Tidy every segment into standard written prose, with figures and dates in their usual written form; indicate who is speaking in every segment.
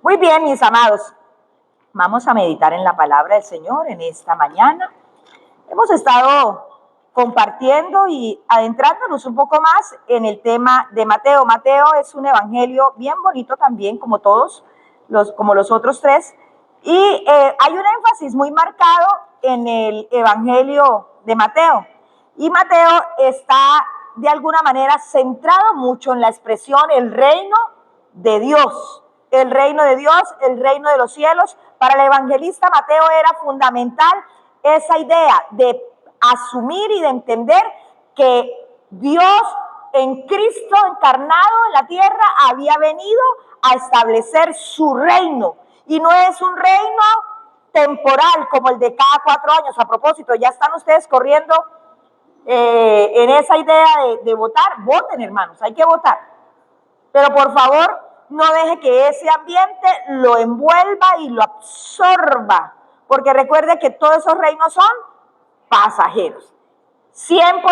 Speaker 1: Muy bien, mis amados, vamos a meditar en la palabra del Señor en esta mañana. Hemos estado compartiendo y adentrándonos un poco más en el tema de Mateo. Mateo es un evangelio bien bonito también, como todos, como los otros tres, y hay un énfasis muy marcado en el evangelio de Mateo. Y Mateo está de alguna manera centrado mucho en la expresión el reino de Dios. El reino de Dios, el reino de los cielos. Para el evangelista Mateo era fundamental esa idea de asumir y de entender que Dios en Cristo encarnado en la tierra había venido a establecer su reino. Y no es un reino temporal como el de cada 4 años. A propósito, ya están ustedes corriendo en esa idea de votar. Voten, hermanos, hay que votar. Pero por favor, no deje que ese ambiente lo envuelva y lo absorba, porque recuerde que todos esos reinos son pasajeros, 100%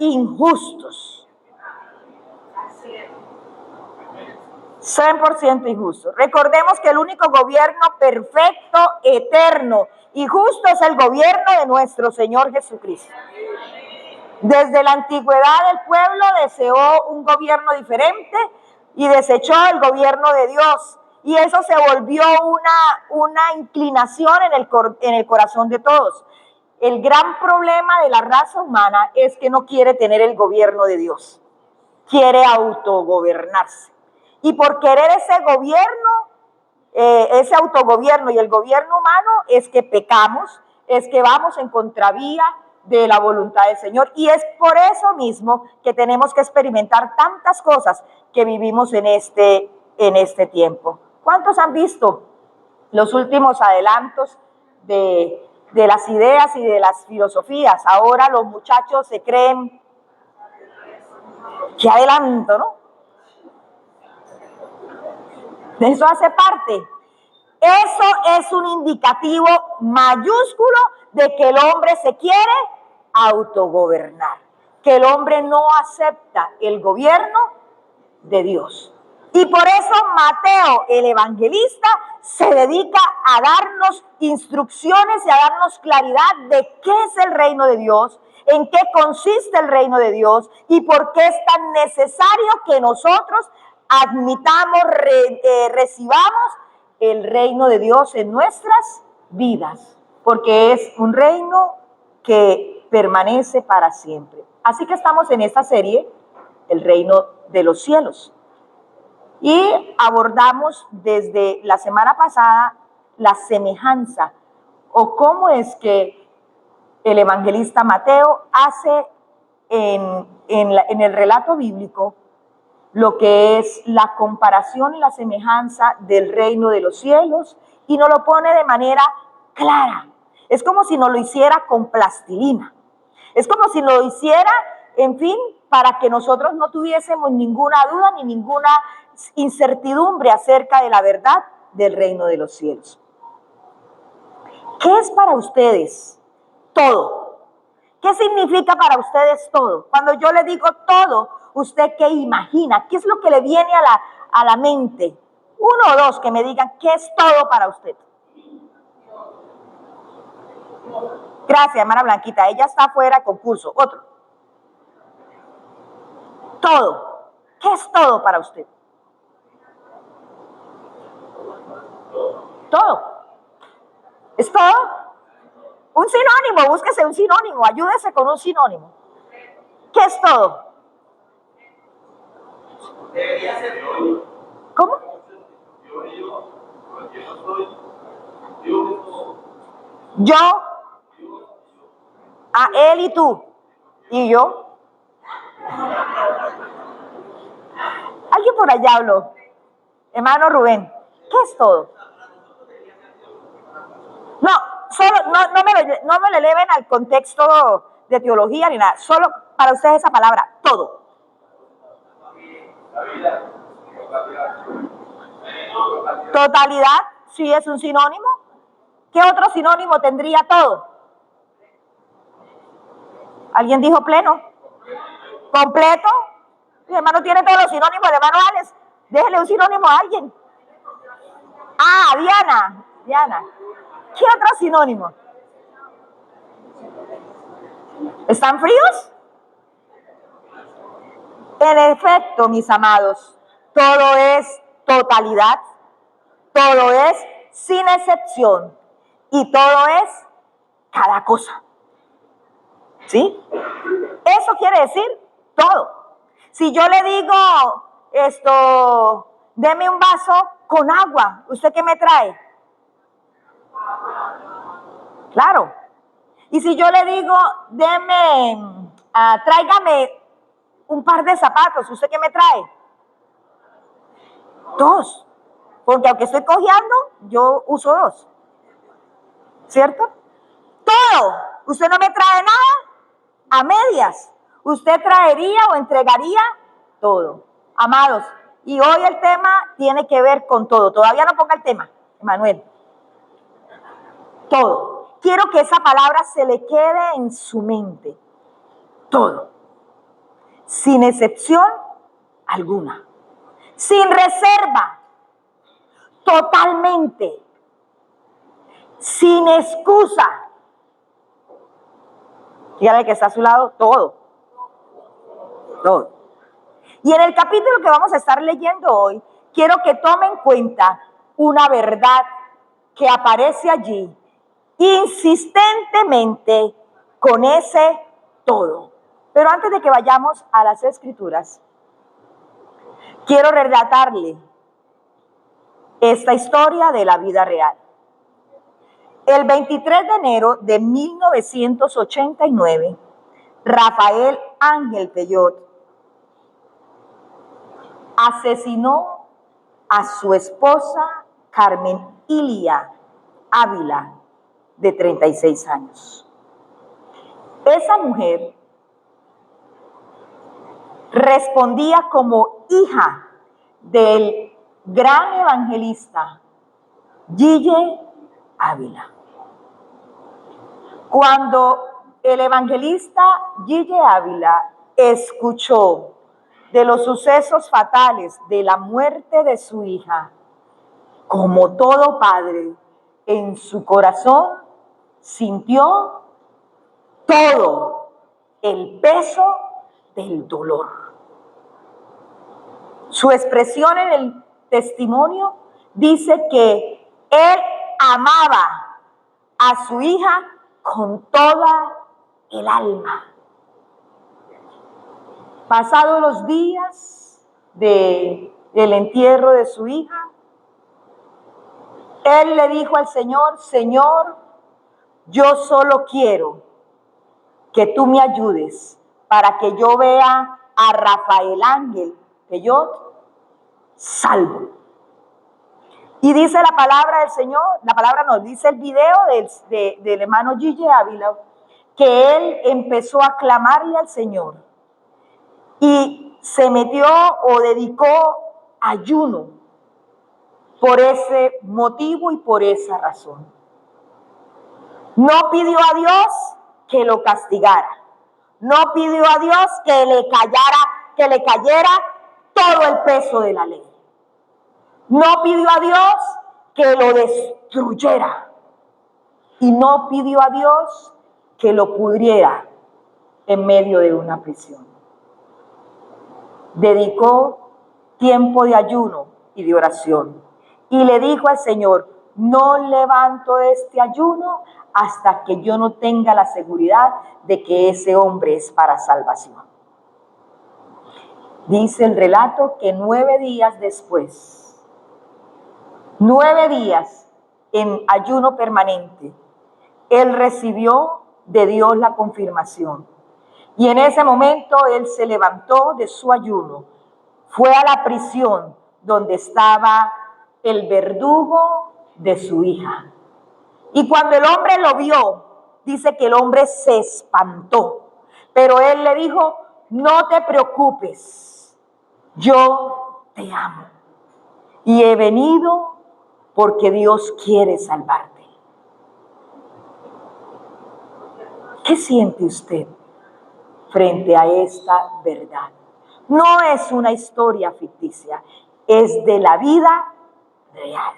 Speaker 1: injustos. 100% injustos. Recordemos que el único gobierno perfecto, eterno y justo es el gobierno de nuestro Señor Jesucristo. Desde la antigüedad el pueblo deseó un gobierno diferente y desechó el gobierno de Dios. Y eso se volvió una inclinación en el corazón de todos. El gran problema de la raza humana es que no quiere tener el gobierno de Dios. Quiere autogobernarse. Y por querer ese gobierno, ese autogobierno y el gobierno humano, es que pecamos, es que vamos en contravía de la voluntad del Señor. Y es por eso mismo que tenemos que experimentar tantas cosas que vivimos en este tiempo. ¿Cuántos han visto los últimos adelantos de las ideas y de las filosofías? Ahora los muchachos se creen, qué adelanto, ¿no? Eso hace parte. Eso es un indicativo mayúsculo de que el hombre se quiere autogobernar, que el hombre no acepta el gobierno de Dios. Y por eso Mateo, el evangelista, se dedica a darnos instrucciones y a darnos claridad de qué es el reino de Dios, en qué consiste el reino de Dios y por qué es tan necesario que nosotros admitamos, recibamos el reino de Dios en nuestras vidas, porque es un reino que permanece para siempre. Así que estamos en esta serie, el reino de los cielos. Y abordamos desde la semana pasada la semejanza o cómo es que el evangelista Mateo hace en el relato bíblico lo que es la comparación y la semejanza del reino de los cielos y nos lo pone de manera clara. Es como si nos lo hiciera con plastilina. Es como si nos lo hiciera, en fin, para que nosotros no tuviésemos ninguna duda ni ninguna incertidumbre acerca de la verdad del reino de los cielos. ¿Qué es para ustedes todo? ¿Qué significa para ustedes todo? Cuando yo le digo todo, ¿usted qué imagina? ¿Qué es lo que le viene a la mente? 1 o 2 que me digan qué es todo para usted. Gracias, hermana Blanquita. Ella está fuera de concurso. Otro. Todo. ¿Qué es todo para usted? Todo. ¿Es todo? Un sinónimo, búsquese un sinónimo, ayúdese con un sinónimo. ¿Qué es todo?
Speaker 2: Debería ser yo.
Speaker 1: ¿Cómo? Yo, a él y tú, y yo. Alguien por allá habló. Hermano Rubén, ¿qué es todo? No, solo, no me lo eleven al contexto de teología ni nada. Solo para ustedes esa palabra, todo. Totalidad, sí es un sinónimo. ¿Qué otro sinónimo tendría todo? ¿Alguien dijo pleno? ¿Completo? Mi hermano tiene todos los sinónimos de hermano Alex. Déjele un sinónimo a alguien. Ah, Diana. Diana. ¿Qué otro sinónimo? ¿Están fríos? En efecto, mis amados, todo es totalidad, todo es sin excepción y todo es cada cosa. ¿Sí? Eso quiere decir todo. Si yo le digo deme un vaso con agua, ¿usted qué me trae? Claro. Y si yo le digo, tráigame un par de zapatos, ¿usted qué me trae? Dos. Porque aunque estoy cojeando, yo uso dos. ¿Cierto? Todo. Usted no me trae nada a medias. Usted traería o entregaría todo. Amados, y hoy el tema tiene que ver con todo. Todavía no ponga el tema, Emanuel. Todo. Quiero que esa palabra se le quede en su mente. Todo. Sin excepción alguna. Sin reserva. Totalmente. Sin excusa. Dígale que está a su lado, todo. Todo. Y en el capítulo que vamos a estar leyendo hoy, quiero que tomen en cuenta una verdad que aparece allí insistentemente con ese todo. Pero antes de que vayamos a las escrituras, quiero relatarle esta historia de la vida real. El 23 de enero de 1989, Rafael Ángel Peyot asesinó a su esposa Carmen Ilia Ávila, de 36 años. Esa mujer respondía como hija del gran evangelista Gille Ávila. Cuando el evangelista Gille Ávila escuchó de los sucesos fatales de la muerte de su hija, como todo padre, en su corazón sintió todo el peso del dolor. Su expresión en el testimonio dice que él amaba a su hija con toda el alma. Pasados los días del entierro de su hija, él le dijo al Señor: Señor, yo solo quiero que tú me ayudes para que yo vea a Rafael Ángel Peyot salvo. Y dice la palabra del Señor, la palabra nos dice el video del hermano Gille Ávila, que él empezó a clamarle al Señor y se metió o dedicó ayuno por ese motivo y por esa razón. No pidió a Dios que lo castigara. No pidió a Dios que le cayera todo el peso de la ley. No pidió a Dios que lo destruyera. Y no pidió a Dios que lo pudriera en medio de una prisión. Dedicó tiempo de ayuno y de oración. Y le dijo al Señor: no levanto este ayuno hasta que yo no tenga la seguridad de que ese hombre es para salvación. Dice el relato que 9 días después, 9 días en ayuno permanente, él recibió de Dios la confirmación. Y en ese momento él se levantó de su ayuno, fue a la prisión donde estaba el verdugo de su hija. Y cuando el hombre lo vio, dice que el hombre se espantó. Pero él le dijo: no te preocupes, yo te amo. Y he venido porque Dios quiere salvarte. ¿Qué siente usted frente a esta verdad? No es una historia ficticia, es de la vida real.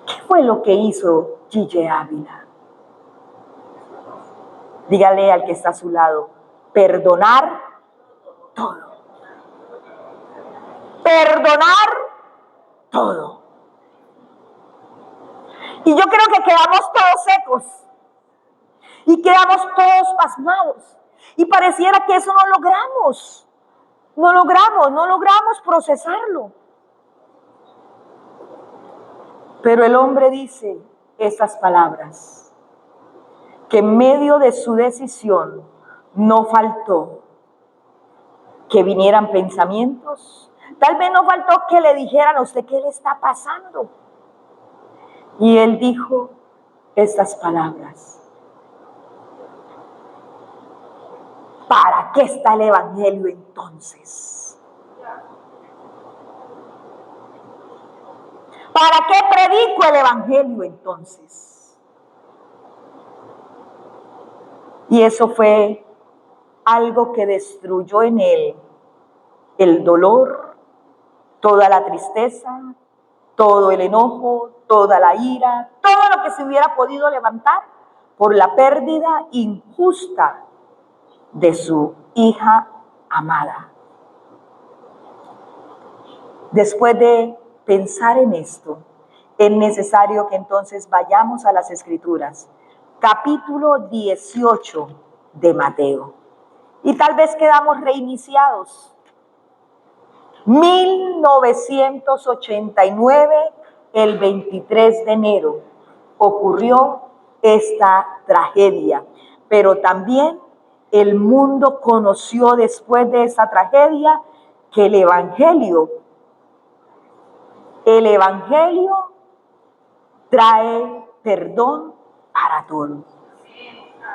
Speaker 1: ¿Qué fue lo que hizo Gille Ávila? Dígale al que está a su lado, perdonar todo. Perdonar todo. Y yo creo que quedamos todos secos. Y quedamos todos pasmados. Y pareciera que eso no logramos. No logramos procesarlo. Pero el hombre dice estas palabras, que en medio de su decisión no faltó que vinieran pensamientos. Tal vez no faltó que le dijeran a usted qué le está pasando. Y él dijo estas palabras. ¿Para qué está el evangelio entonces? ¿Para qué predico el evangelio entonces? Y eso fue algo que destruyó en él el dolor, toda la tristeza, todo el enojo, toda la ira, todo lo que se hubiera podido levantar por la pérdida injusta de su hija amada. Después de pensar en esto, es necesario que entonces vayamos a las Escrituras, capítulo 18 de Mateo. Y tal vez quedamos reiniciados. 1989, el 23 de enero, ocurrió esta tragedia, pero también el mundo conoció después de esa tragedia que el Evangelio trae perdón para todos.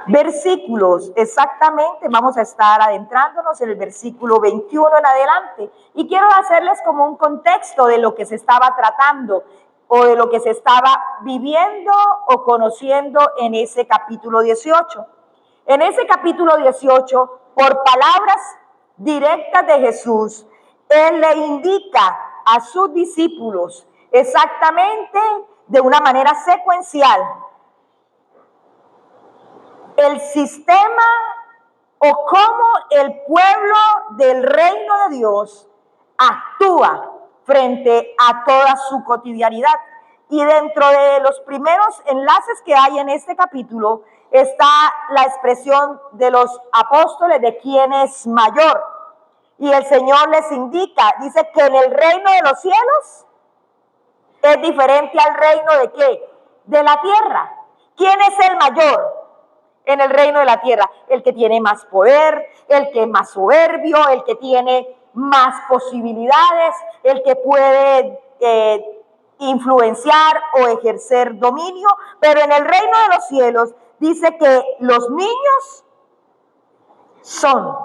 Speaker 1: Versículos, exactamente, vamos a estar adentrándonos en el versículo 21 en adelante. Y quiero hacerles como un contexto de lo que se estaba tratando o de lo que se estaba viviendo o conociendo en ese capítulo 18. En ese capítulo 18, por palabras directas de Jesús, Él le indica a sus discípulos exactamente de una manera secuencial el sistema o cómo el pueblo del reino de Dios actúa frente a toda su cotidianidad. Y dentro de los primeros enlaces que hay en este capítulo está la expresión de los apóstoles de quién es mayor. Y el Señor les indica, dice que en el reino de los cielos es diferente al reino de ¿qué? De la tierra. ¿Quién es el mayor en el reino de la tierra? El que tiene más poder, el que es más soberbio, el que tiene más posibilidades, el que puede influenciar o ejercer dominio. Pero en el reino de los cielos dice que los niños son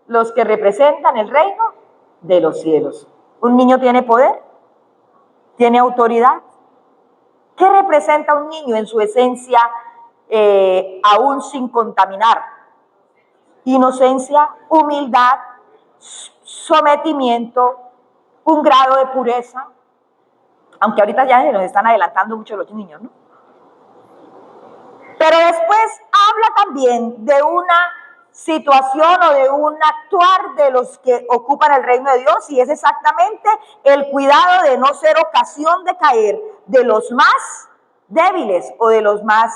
Speaker 1: los que representan el reino de los cielos. ¿Un niño tiene poder? ¿Tiene autoridad? ¿Qué representa un niño en su esencia aún sin contaminar? Inocencia, humildad, sometimiento, un grado de pureza. Aunque ahorita ya se nos están adelantando mucho los niños, ¿no? Pero después habla también de una situación o de un actuar de los que ocupan el reino de Dios, y es exactamente el cuidado de no ser ocasión de caer de los más débiles o de los más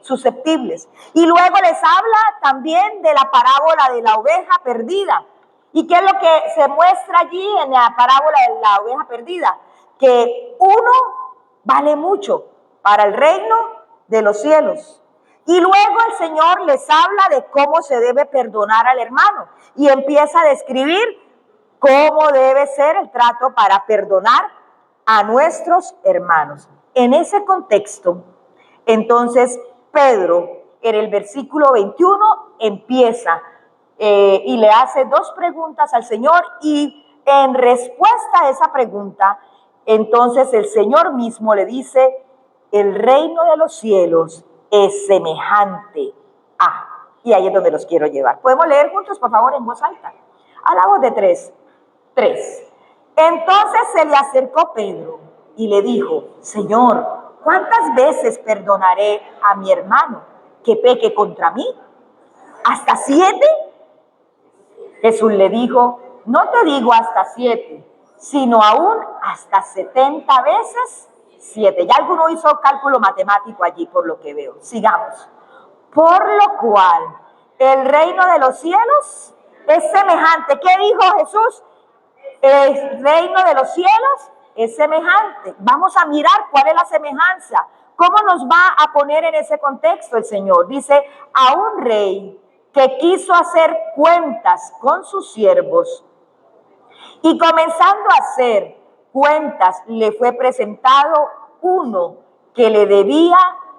Speaker 1: susceptibles. Y luego les habla también de la parábola de la oveja perdida. ¿Y qué es lo que se muestra allí en la parábola de la oveja perdida? Que uno vale mucho para el reino de los cielos. Y luego el Señor les habla de cómo se debe perdonar al hermano y empieza a describir cómo debe ser el trato para perdonar a nuestros hermanos. En ese contexto, entonces Pedro, en el versículo 21, empieza y le hace dos preguntas al Señor, y en respuesta a esa pregunta, entonces el Señor mismo le dice: el reino de los cielos es semejante a... Y ahí es donde los quiero llevar. ¿Podemos leer juntos, por favor, en voz alta? A la voz de tres. Entonces se le acercó Pedro y le dijo: Señor, ¿cuántas veces perdonaré a mi hermano que peque contra mí? ¿Hasta 7? Jesús le dijo: no te digo hasta 7, sino aún hasta 70 veces 7. Ya alguno hizo cálculo matemático allí, por lo que veo. Sigamos. Por lo cual, el reino de los cielos es semejante. ¿Qué dijo Jesús? El reino de los cielos es semejante. Vamos a mirar cuál es la semejanza. ¿Cómo nos va a poner en ese contexto el Señor? Dice: a un rey que quiso hacer cuentas con sus siervos, y comenzando a hacer cuentas, le fue presentado uno que le debía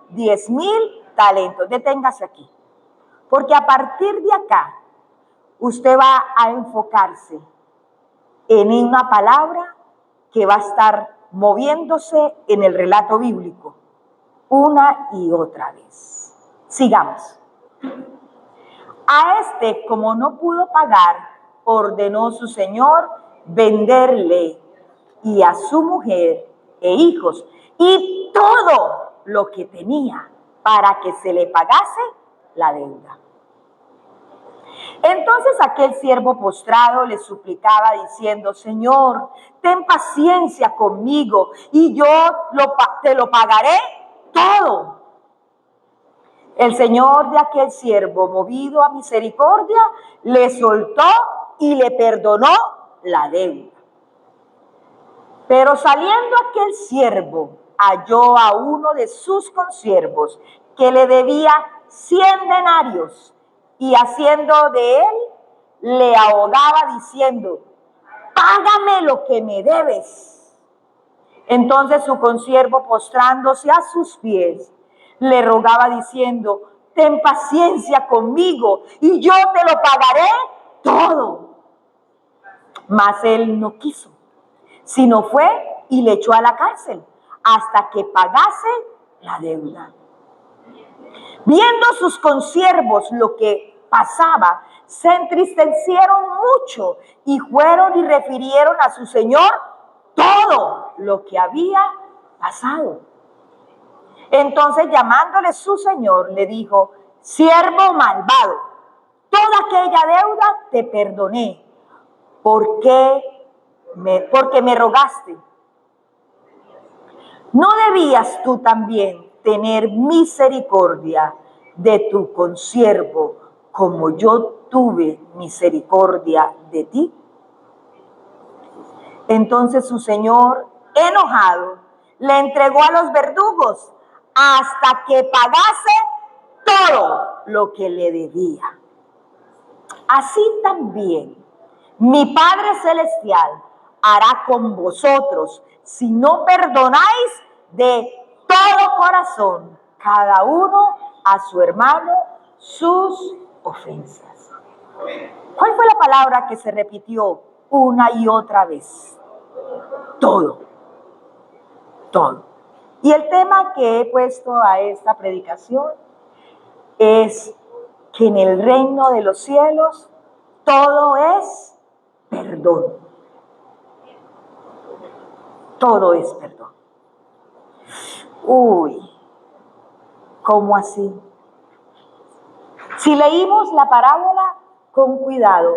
Speaker 1: 10,000 talentos. Deténgase aquí, porque a partir de acá, usted va a enfocarse en una palabra que va a estar moviéndose en el relato bíblico una y otra vez. Sigamos. A este, como no pudo pagar, ordenó su señor venderle y a su mujer e hijos y todo lo que tenía para que se le pagase la deuda. Entonces aquel siervo postrado le suplicaba diciendo: Señor, ten paciencia conmigo y yo te lo pagaré todo. El señor de aquel siervo, movido a misericordia, le soltó y le perdonó la deuda. Pero saliendo aquel siervo, halló a uno de sus consiervos que le debía 100 denarios, y haciendo de él, le ahogaba diciendo: págame lo que me debes. Entonces su consiervo, postrándose a sus pies, le rogaba diciendo: ten paciencia conmigo y yo te lo pagaré todo. Mas él no quiso, sino fue y le echó a la cárcel hasta que pagase la deuda. Viendo sus consiervos lo que pasaba, se entristecieron mucho y fueron y refirieron a su señor todo lo que había pasado. Entonces, llamándole su señor, le dijo: siervo malvado, toda aquella deuda te perdoné, porque me rogaste. ¿No debías tú también tener misericordia de tu consiervo, como yo tuve misericordia de ti? Entonces su señor, enojado, le entregó a los verdugos hasta que pagase todo lo que le debía. Así también mi Padre Celestial hará con vosotros si no perdonáis de todo corazón cada uno a su hermano sus ofensas. ¿Cuál fue la palabra que se repitió una y otra vez? Todo. Todo. Y el tema que he puesto a esta predicación es que en el reino de los cielos todo es perdón. Todo es perdón. Uy, ¿cómo así? Si leímos la parábola con cuidado,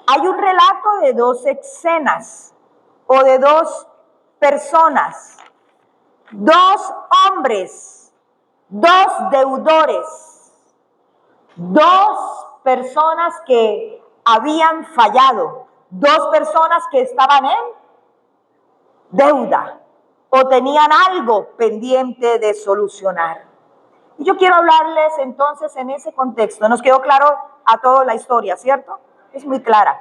Speaker 1: hay un relato de 2 escenas o de 2 personas, 2 hombres, 2 deudores, 2 personas que habían fallado, 2 personas que estaban en deuda o tenían algo pendiente de solucionar. Y yo quiero hablarles entonces en ese contexto. ¿Nos quedó claro a todos la historia, cierto? Es muy clara.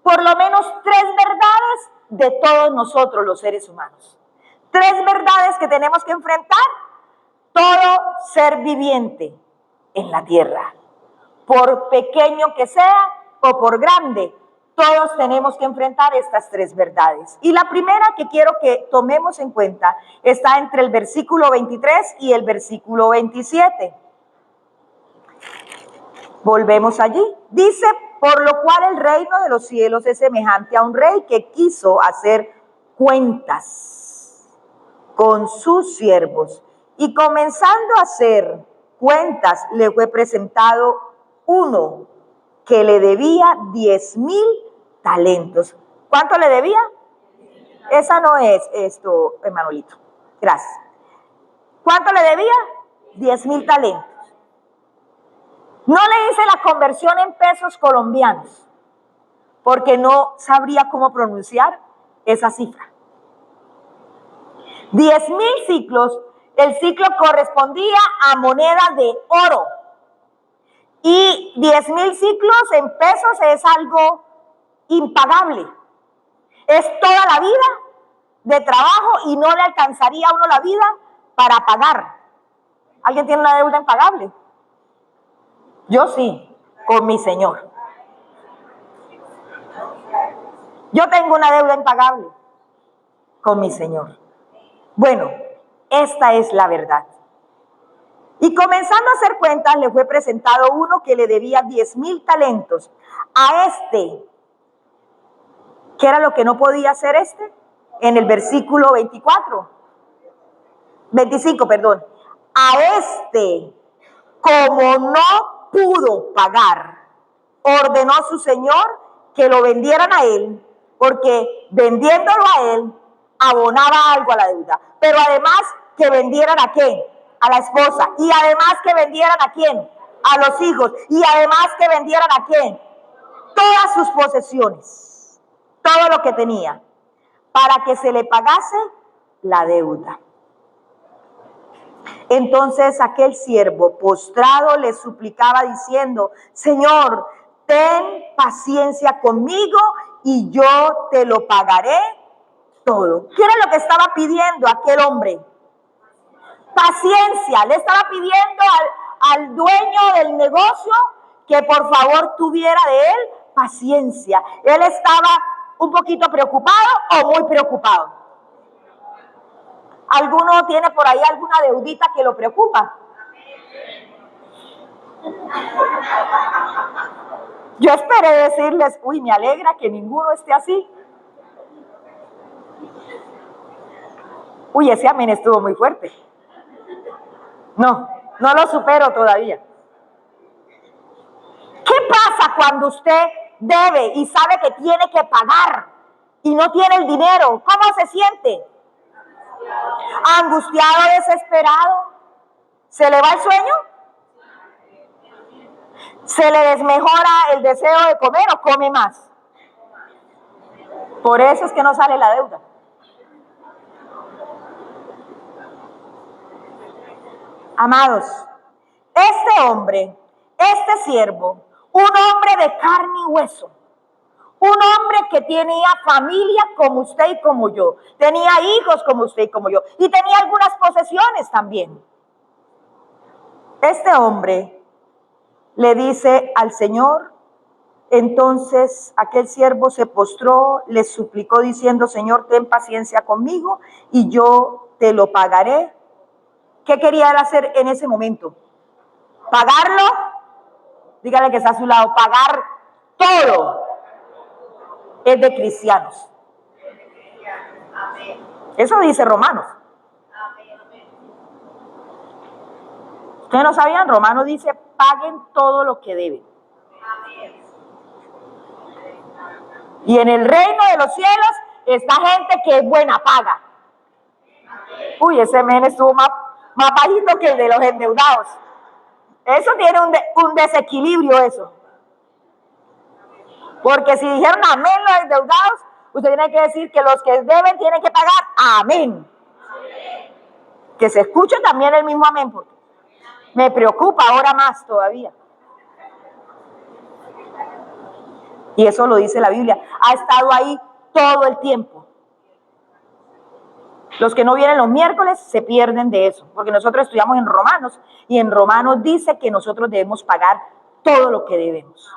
Speaker 1: Por lo menos 3 verdades de todos nosotros los seres humanos. 3 verdades que tenemos que enfrentar todo ser viviente en la tierra. Por pequeño que sea o por grande, todos tenemos que enfrentar estas 3 verdades. Y la primera que quiero que tomemos en cuenta está entre el versículo 23 y el versículo 27. Volvemos allí. Dice: por lo cual el reino de los cielos es semejante a un rey que quiso hacer cuentas con sus siervos. Y comenzando a hacer cuentas, le fue presentado uno que le debía 10,000 talentos. ¿Cuánto le debía? Esa no es esto, Emanuelito. Gracias. ¿Cuánto le debía? 10,000 talentos. No le hice la conversión en pesos colombianos, porque no sabría cómo pronunciar esa cifra. 10,000 ciclos, el ciclo correspondía a moneda de oro. Y 10,000 ciclos en pesos es algo impagable. Es toda la vida de trabajo y no le alcanzaría a uno la vida para pagar. ¿Alguien tiene una deuda impagable? Yo sí, con mi Señor. Yo tengo una deuda impagable con mi Señor. Bueno, esta es la verdad. Y comenzando a hacer cuentas, le fue presentado uno que le debía 10,000 talentos. A este, ¿qué era lo que no podía hacer este? En el versículo 25, perdón. A este, como no pudo pagar, ordenó a su señor que lo vendieran a él, porque vendiéndolo a él, abonaba algo a la deuda. Pero además que vendieran ¿a quién? A la esposa. Y además que vendieran ¿a quién? A los hijos. Y además que vendieran ¿a quién? Todas sus posesiones, todo lo que tenía, para que se le pagase la deuda. Entonces aquel siervo postrado le suplicaba diciendo: Señor, ten paciencia conmigo y yo te lo pagaré todo. ¿Qué era lo que estaba pidiendo aquel hombre? Paciencia. Le estaba pidiendo al dueño del negocio que por favor tuviera de él paciencia. Él estaba un poquito preocupado o muy preocupado. ¿Alguno tiene por ahí alguna deudita que lo preocupa? Yo esperé decirles, uy, me alegra que ninguno esté así. Uy, ese amén estuvo muy fuerte. No lo supero todavía. ¿Qué pasa cuando usted debe y sabe que tiene que pagar y no tiene el dinero? ¿Cómo se siente? Angustiado, desesperado. ¿Se le va el sueño? ¿Se le desmejora el deseo de comer o come más? Por eso es que no sale la deuda. Amados, este hombre, este siervo, un hombre de carne y hueso, un hombre que tenía familia como usted y como yo, tenía hijos como usted y como yo, y tenía algunas posesiones también. Este hombre le dice al Señor, entonces aquel siervo se postró, le suplicó diciendo: Señor, ten paciencia conmigo y yo te lo pagaré. ¿Qué quería él hacer en ese momento? ¿Pagarlo? Dígale que está a su lado, pagar todo. Es de cristianos. Eso dice Romanos. ¿Ustedes no sabían? Romanos dice: paguen todo lo que deben. Y en el reino de los cielos está gente que es buena paga. Uy, ese men estuvo más bajito que el de los endeudados. Eso tiene un desequilibrio, eso. Porque si dijeron amén los endeudados, usted tiene que decir que los que deben tienen que pagar amén. Que se escuche también el mismo amén, porque me preocupa ahora más todavía. Y eso lo dice la Biblia. Ha estado ahí todo el tiempo. Los que no vienen los miércoles se pierden de eso, porque nosotros estudiamos en Romanos, y en Romanos dice que nosotros debemos pagar todo lo que debemos.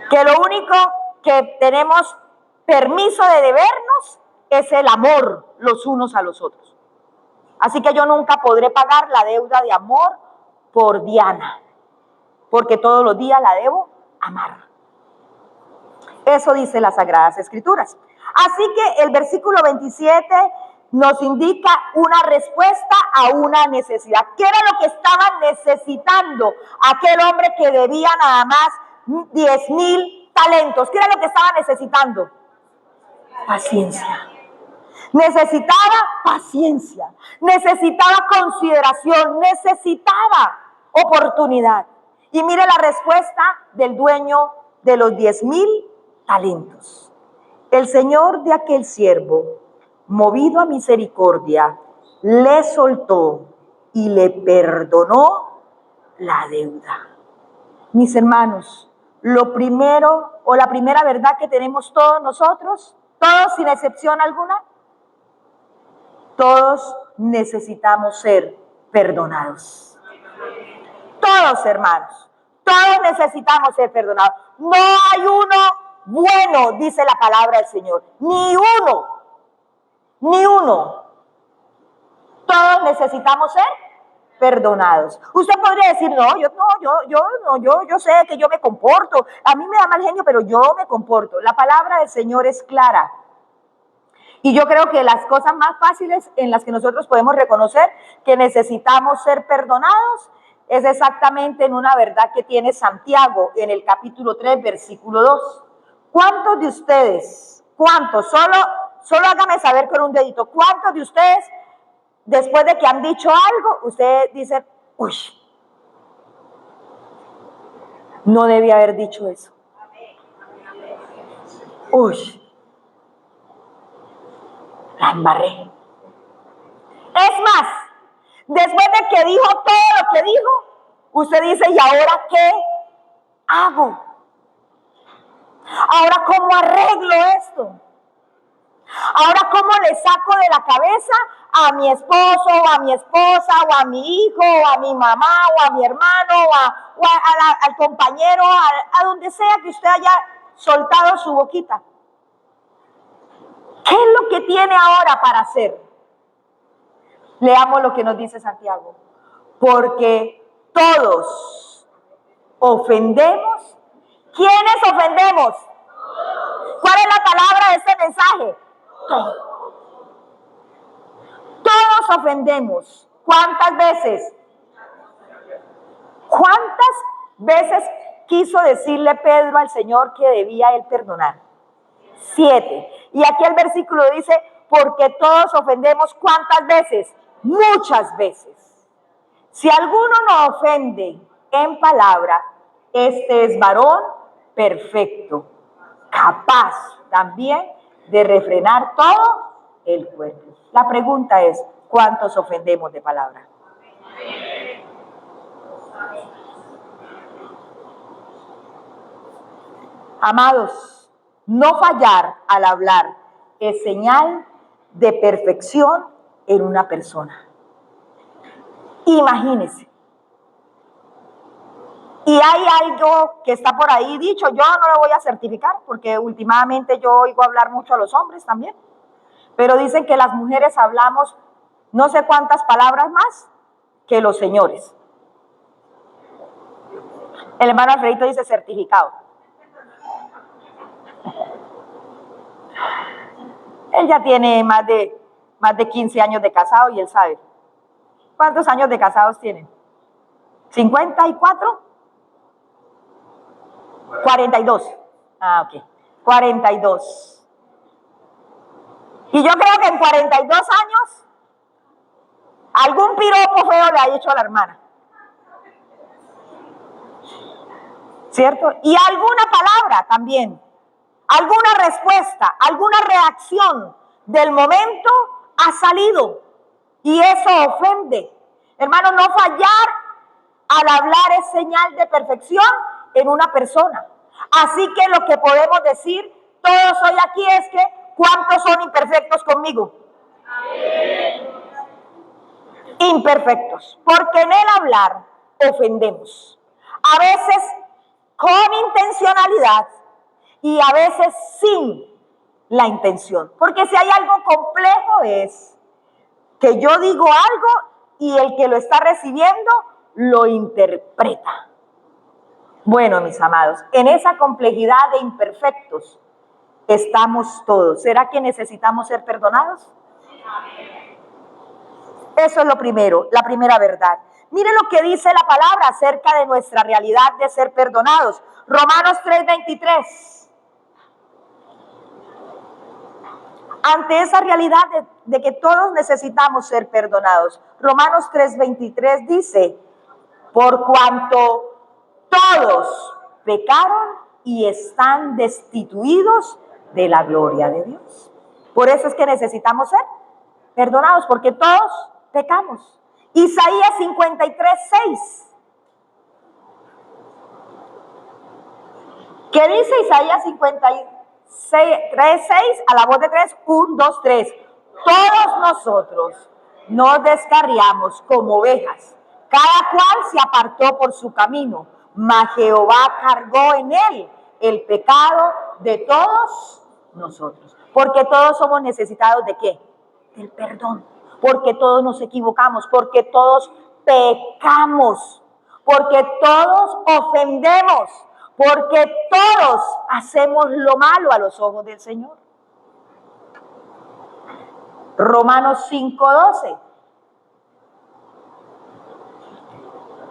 Speaker 1: Que lo único que tenemos permiso de debernos es el amor los unos a los otros. Así que yo nunca podré pagar la deuda de amor por Diana, porque todos los días la debo amar. Eso dice las Sagradas Escrituras. Así que el versículo 27 nos indica una respuesta a una necesidad. ¿Qué era lo que estaba necesitando aquel hombre que debía nada más 10,000 talentos? ¿Qué era lo que estaba necesitando? Paciencia. Necesitaba paciencia, necesitaba consideración, necesitaba oportunidad. Y mire la respuesta del dueño de los 10,000 talentos. El señor de aquel siervo, movido a misericordia, le soltó y le perdonó la deuda. Mis hermanos, lo primero o la primera verdad que tenemos todos nosotros, todos sin excepción alguna, todos necesitamos ser perdonados. Todos, hermanos, todos necesitamos ser perdonados. No hay uno bueno, dice la palabra del Señor. Ni uno. Ni uno. Todos necesitamos ser perdonados. Usted podría decir, no, yo sé que yo me comporto. A mí me da mal genio, pero yo me comporto. La palabra del Señor es clara. Y yo creo que las cosas más fáciles en las que nosotros podemos reconocer que necesitamos ser perdonados es exactamente en una verdad que tiene Santiago en el capítulo 3, versículo 2. ¿Cuántos de ustedes, solo hágame saber con un dedito, cuántos de ustedes, después de que han dicho algo, usted dice, uy, no debía haber dicho eso? Uy, la embarré. Es más, después de que dijo todo lo que dijo, usted dice, ¿y ahora qué hago? ¿Ahora cómo arreglo esto? ¿Ahora cómo le saco de la cabeza a mi esposo, o a mi esposa, o a mi hijo, o a mi mamá, o a mi hermano, al compañero, a donde sea que usted haya soltado su boquita? ¿Qué es lo que tiene ahora para hacer? Leamos lo que nos dice Santiago. Porque todos ofendemos. ¿Quiénes ofendemos? ¿Cuál es la palabra de este mensaje? Todos. Todos ofendemos. ¿Cuántas veces? ¿Cuántas veces quiso decirle Pedro al Señor que debía él perdonar? 7. Y aquí el versículo dice, porque todos ofendemos, ¿cuántas veces? Muchas veces. Si alguno no ofende en palabra, este es varón perfecto, capaz también de refrenar todo el cuerpo. La pregunta es, ¿cuántos ofendemos de palabra? Amados, no fallar al hablar es señal de perfección en una persona. Imagínense. Y hay algo que está por ahí dicho, yo no lo voy a certificar, porque últimamente yo oigo hablar mucho a los hombres también, pero dicen que las mujeres hablamos no sé cuántas palabras más que los señores. El hermano Alfredito dice certificado. Él ya tiene más de 15 años de casado y él sabe. ¿Cuántos años de casados tienen? ¿54? 42. Ah, ok. 42. Y yo creo que en 42 años algún piropo feo le ha hecho a la hermana. ¿Cierto? Y alguna palabra también. Alguna respuesta, alguna reacción del momento ha salido. Y eso ofende. Hermano, no fallar al hablar es señal de perfección en una persona. Así que lo que podemos decir todos hoy aquí es que ¿cuántos son imperfectos conmigo? Amén. Imperfectos, porque en el hablar ofendemos. A veces con intencionalidad y a veces sin la intención. Porque si hay algo complejo es que yo digo algo y el que lo está recibiendo lo interpreta. Bueno, mis amados, en esa complejidad de imperfectos estamos todos. ¿Será que necesitamos ser perdonados? Eso es lo primero, la primera verdad. Mire lo que dice la palabra acerca de nuestra realidad de ser perdonados. Romanos 3:23. Ante esa realidad de que todos necesitamos ser perdonados, Romanos 3:23 dice, por cuanto todos pecaron y están destituidos de la gloria de Dios. Por eso es que necesitamos ser perdonados, porque todos pecamos. Isaías 53:6. ¿Qué dice Isaías 53:6? A la voz de 3, 1, 2, 3. Todos nosotros nos descarriamos como ovejas, cada cual se apartó por su camino, mas Jehová cargó en él el pecado de todos nosotros. Porque todos somos necesitados ¿de qué? Del perdón. Porque todos nos equivocamos, porque todos pecamos, porque todos ofendemos, porque todos hacemos lo malo a los ojos del Señor. Romanos 5:12.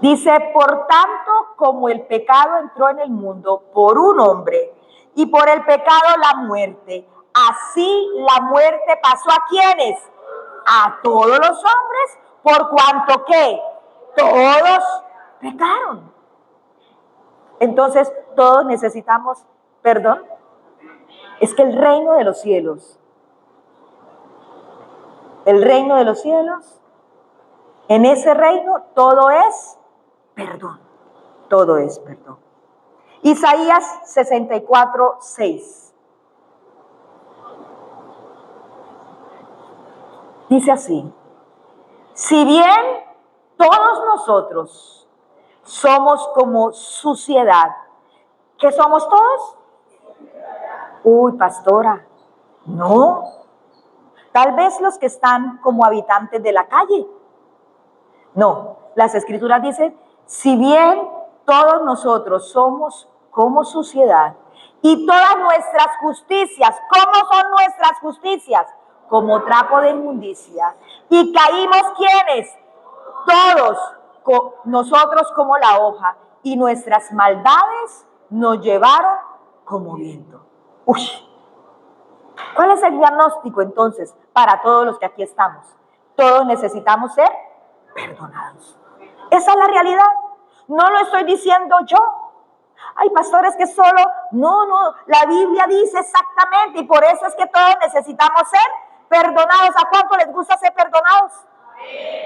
Speaker 1: Dice, por tanto, como el pecado entró en el mundo por un hombre, y por el pecado la muerte, así la muerte pasó ¿a quiénes? A todos los hombres, por cuanto que todos pecaron. Entonces, todos necesitamos perdón. Es que el reino de los cielos, en ese reino todo es perdón. Todo es perdón. Isaías 64:6. Dice así, si bien todos nosotros somos como suciedad, ¿qué somos todos? Uy, pastora, no. Tal vez los que están como habitantes de la calle. No, las escrituras dicen, si bien todos nosotros somos como suciedad y todas nuestras justicias, ¿cómo son nuestras justicias? Como trapo de inmundicia. Y caímos ¿quiénes? Todos, nosotros como la hoja, y nuestras maldades nos llevaron como viento. Uy. ¿Cuál es el diagnóstico entonces para todos los que aquí estamos? Todos necesitamos ser perdonados. Esa es la realidad. No lo estoy diciendo yo. Ay, pastores, que solo, no, la Biblia dice exactamente, y por eso es que todos necesitamos ser perdonados. ¿A cuánto les gusta ser perdonados?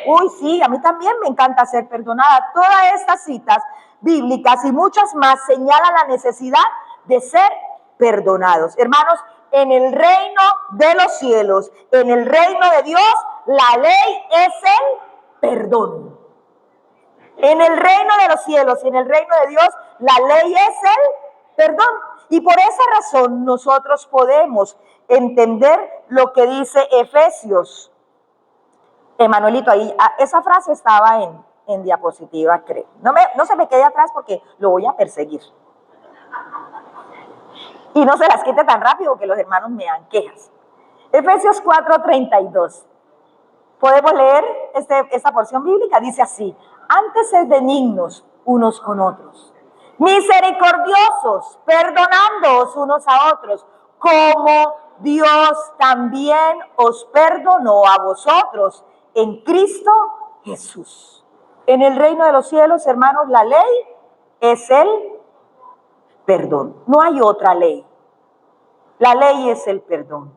Speaker 1: Uy, sí, a mí también me encanta ser perdonada. Todas estas citas bíblicas y muchas más señalan la necesidad de ser perdonados. Hermanos, en el reino de los cielos, en el reino de Dios, la ley es el perdón. En el reino de los cielos y en el reino de Dios, la ley es el perdón. Y por esa razón nosotros podemos entender lo que dice Efesios. Emanuelito, ahí, esa frase estaba en diapositiva, creo. No se me quede atrás porque lo voy a perseguir. Y no se las quite tan rápido que los hermanos me dan quejas. Efesios 4:32. Podemos leer esta porción bíblica, dice así: antes sed benignos unos con otros, misericordiosos, perdonándoos unos a otros, como Dios también os perdonó a vosotros en Cristo Jesús. En el reino de los cielos, hermanos, la ley es el perdón. No hay otra ley. La ley es el perdón.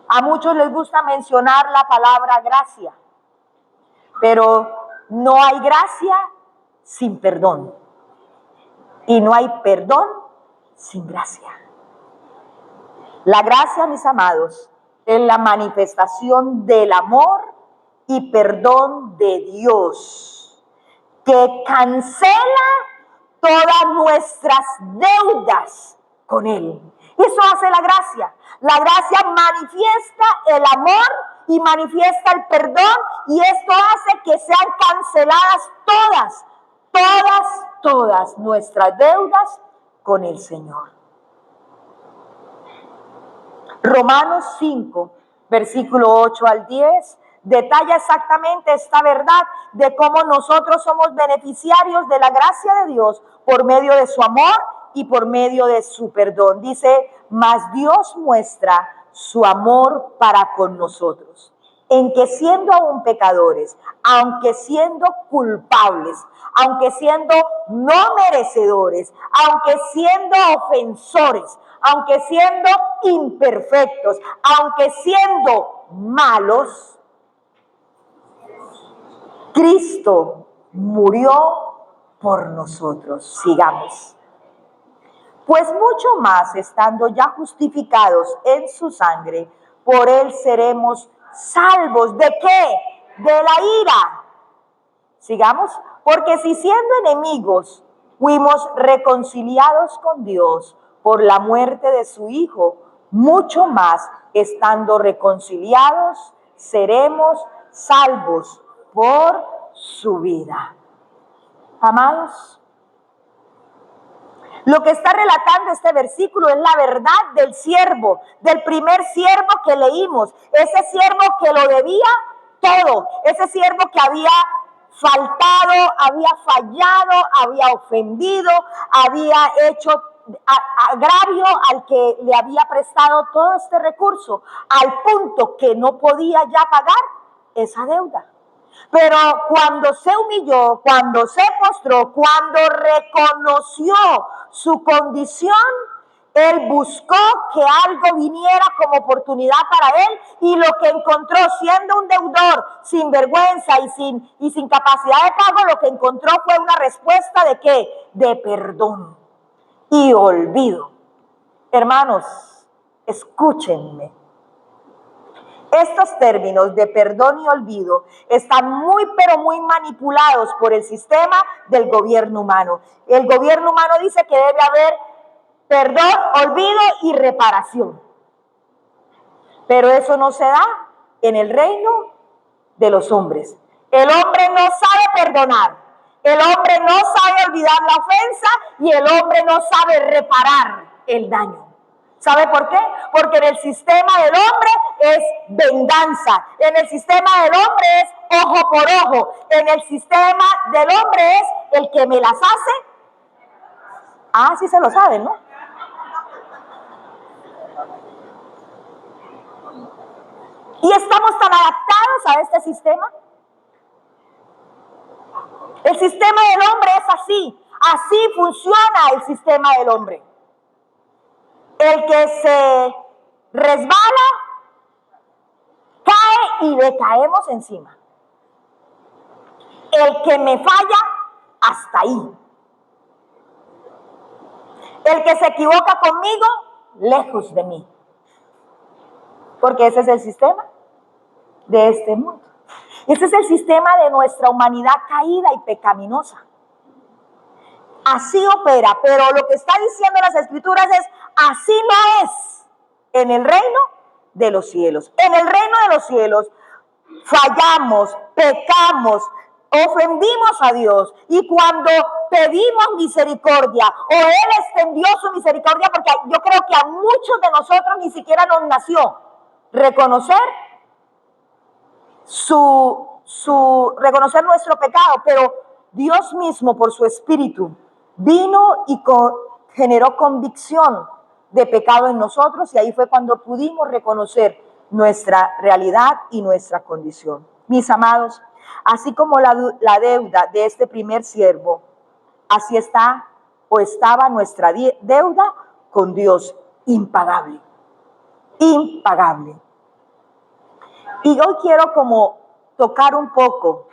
Speaker 1: A muchos les gusta mencionar la palabra gracia, pero no hay gracia sin perdón. Y no hay perdón sin gracia. La gracia, mis amados, es la manifestación del amor y perdón de Dios, que cancela todas nuestras deudas con Él. Eso hace la gracia. La gracia manifiesta el amor y manifiesta el perdón, y esto hace que sean canceladas todas nuestras deudas con el Señor. Romanos 5, versículo 8 al 10, detalla exactamente esta verdad de cómo nosotros somos beneficiarios de la gracia de Dios por medio de su amor y por medio de su perdón. Dice, mas Dios muestra su amor para con nosotros, en que siendo aún pecadores, aunque siendo culpables, aunque siendo no merecedores, aunque siendo ofensores, aunque siendo imperfectos, aunque siendo malos, Cristo murió por nosotros. Sigamos. Pues mucho más, estando ya justificados en su sangre, por él seremos salvos. ¿De qué? De la ira. Sigamos. Porque si siendo enemigos fuimos reconciliados con Dios por la muerte de su Hijo, mucho más, estando reconciliados, seremos salvos por su vida. Amados, lo que está relatando este versículo es la verdad del siervo, del primer siervo que leímos. Ese siervo que lo debía todo. Ese siervo que había faltado, había fallado, había ofendido, había hecho agravio al que le había prestado todo este recurso, al punto que no podía ya pagar esa deuda. Pero cuando se humilló, cuando se postró, cuando reconoció su condición, él buscó que algo viniera como oportunidad para él, y lo que encontró, siendo un deudor sin vergüenza y sin capacidad de pago, lo que encontró fue una respuesta de ¿qué? De perdón y olvido. Hermanos, escúchenme. Estos términos de perdón y olvido están muy, pero muy manipulados por el sistema del gobierno humano. El gobierno humano dice que debe haber perdón, olvido y reparación. Pero eso no se da en el reino de los hombres. El hombre no sabe perdonar. El hombre no sabe olvidar la ofensa y el hombre no sabe reparar el daño. ¿Sabe por qué? Porque en el sistema del hombre es venganza. En el sistema del hombre es ojo por ojo. En el sistema del hombre es el que me las hace. Ah, sí se lo saben, ¿no? Y estamos tan adaptados a este sistema. El sistema del hombre es así. Así funciona el sistema del hombre. El que se resbala, cae y le caemos encima. El que me falla, hasta ahí. El que se equivoca conmigo, lejos de mí. Porque ese es el sistema de este mundo. Ese es el sistema de nuestra humanidad caída y pecaminosa. Así opera, pero lo que está diciendo las Escrituras es, así no es en el reino de los cielos. En el reino de los cielos fallamos, pecamos, ofendimos a Dios, y cuando pedimos misericordia, o Él extendió su misericordia, porque yo creo que a muchos de nosotros ni siquiera nos nació reconocer reconocer nuestro pecado, pero Dios mismo por su Espíritu vino y generó convicción de pecado en nosotros, y ahí fue cuando pudimos reconocer nuestra realidad y nuestra condición. Mis amados, así como la deuda de este primer siervo, así está o estaba nuestra deuda con Dios, impagable, impagable. Y hoy quiero como tocar un poco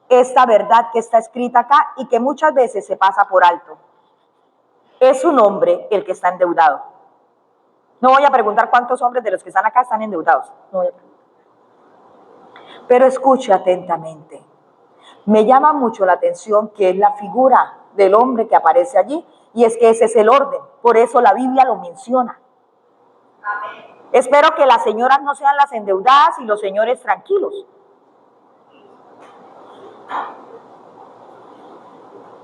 Speaker 1: esta verdad que está escrita acá y que muchas veces se pasa por alto. Es un hombre el que está endeudado. No voy a preguntar cuántos hombres de los que están acá están endeudados. No voy a preguntar. Pero escuche atentamente. Me llama mucho la atención que es la figura del hombre que aparece allí, y es que ese es el orden. Por eso la Biblia lo menciona. Amén. Espero que las señoras no sean las endeudadas y los señores tranquilos.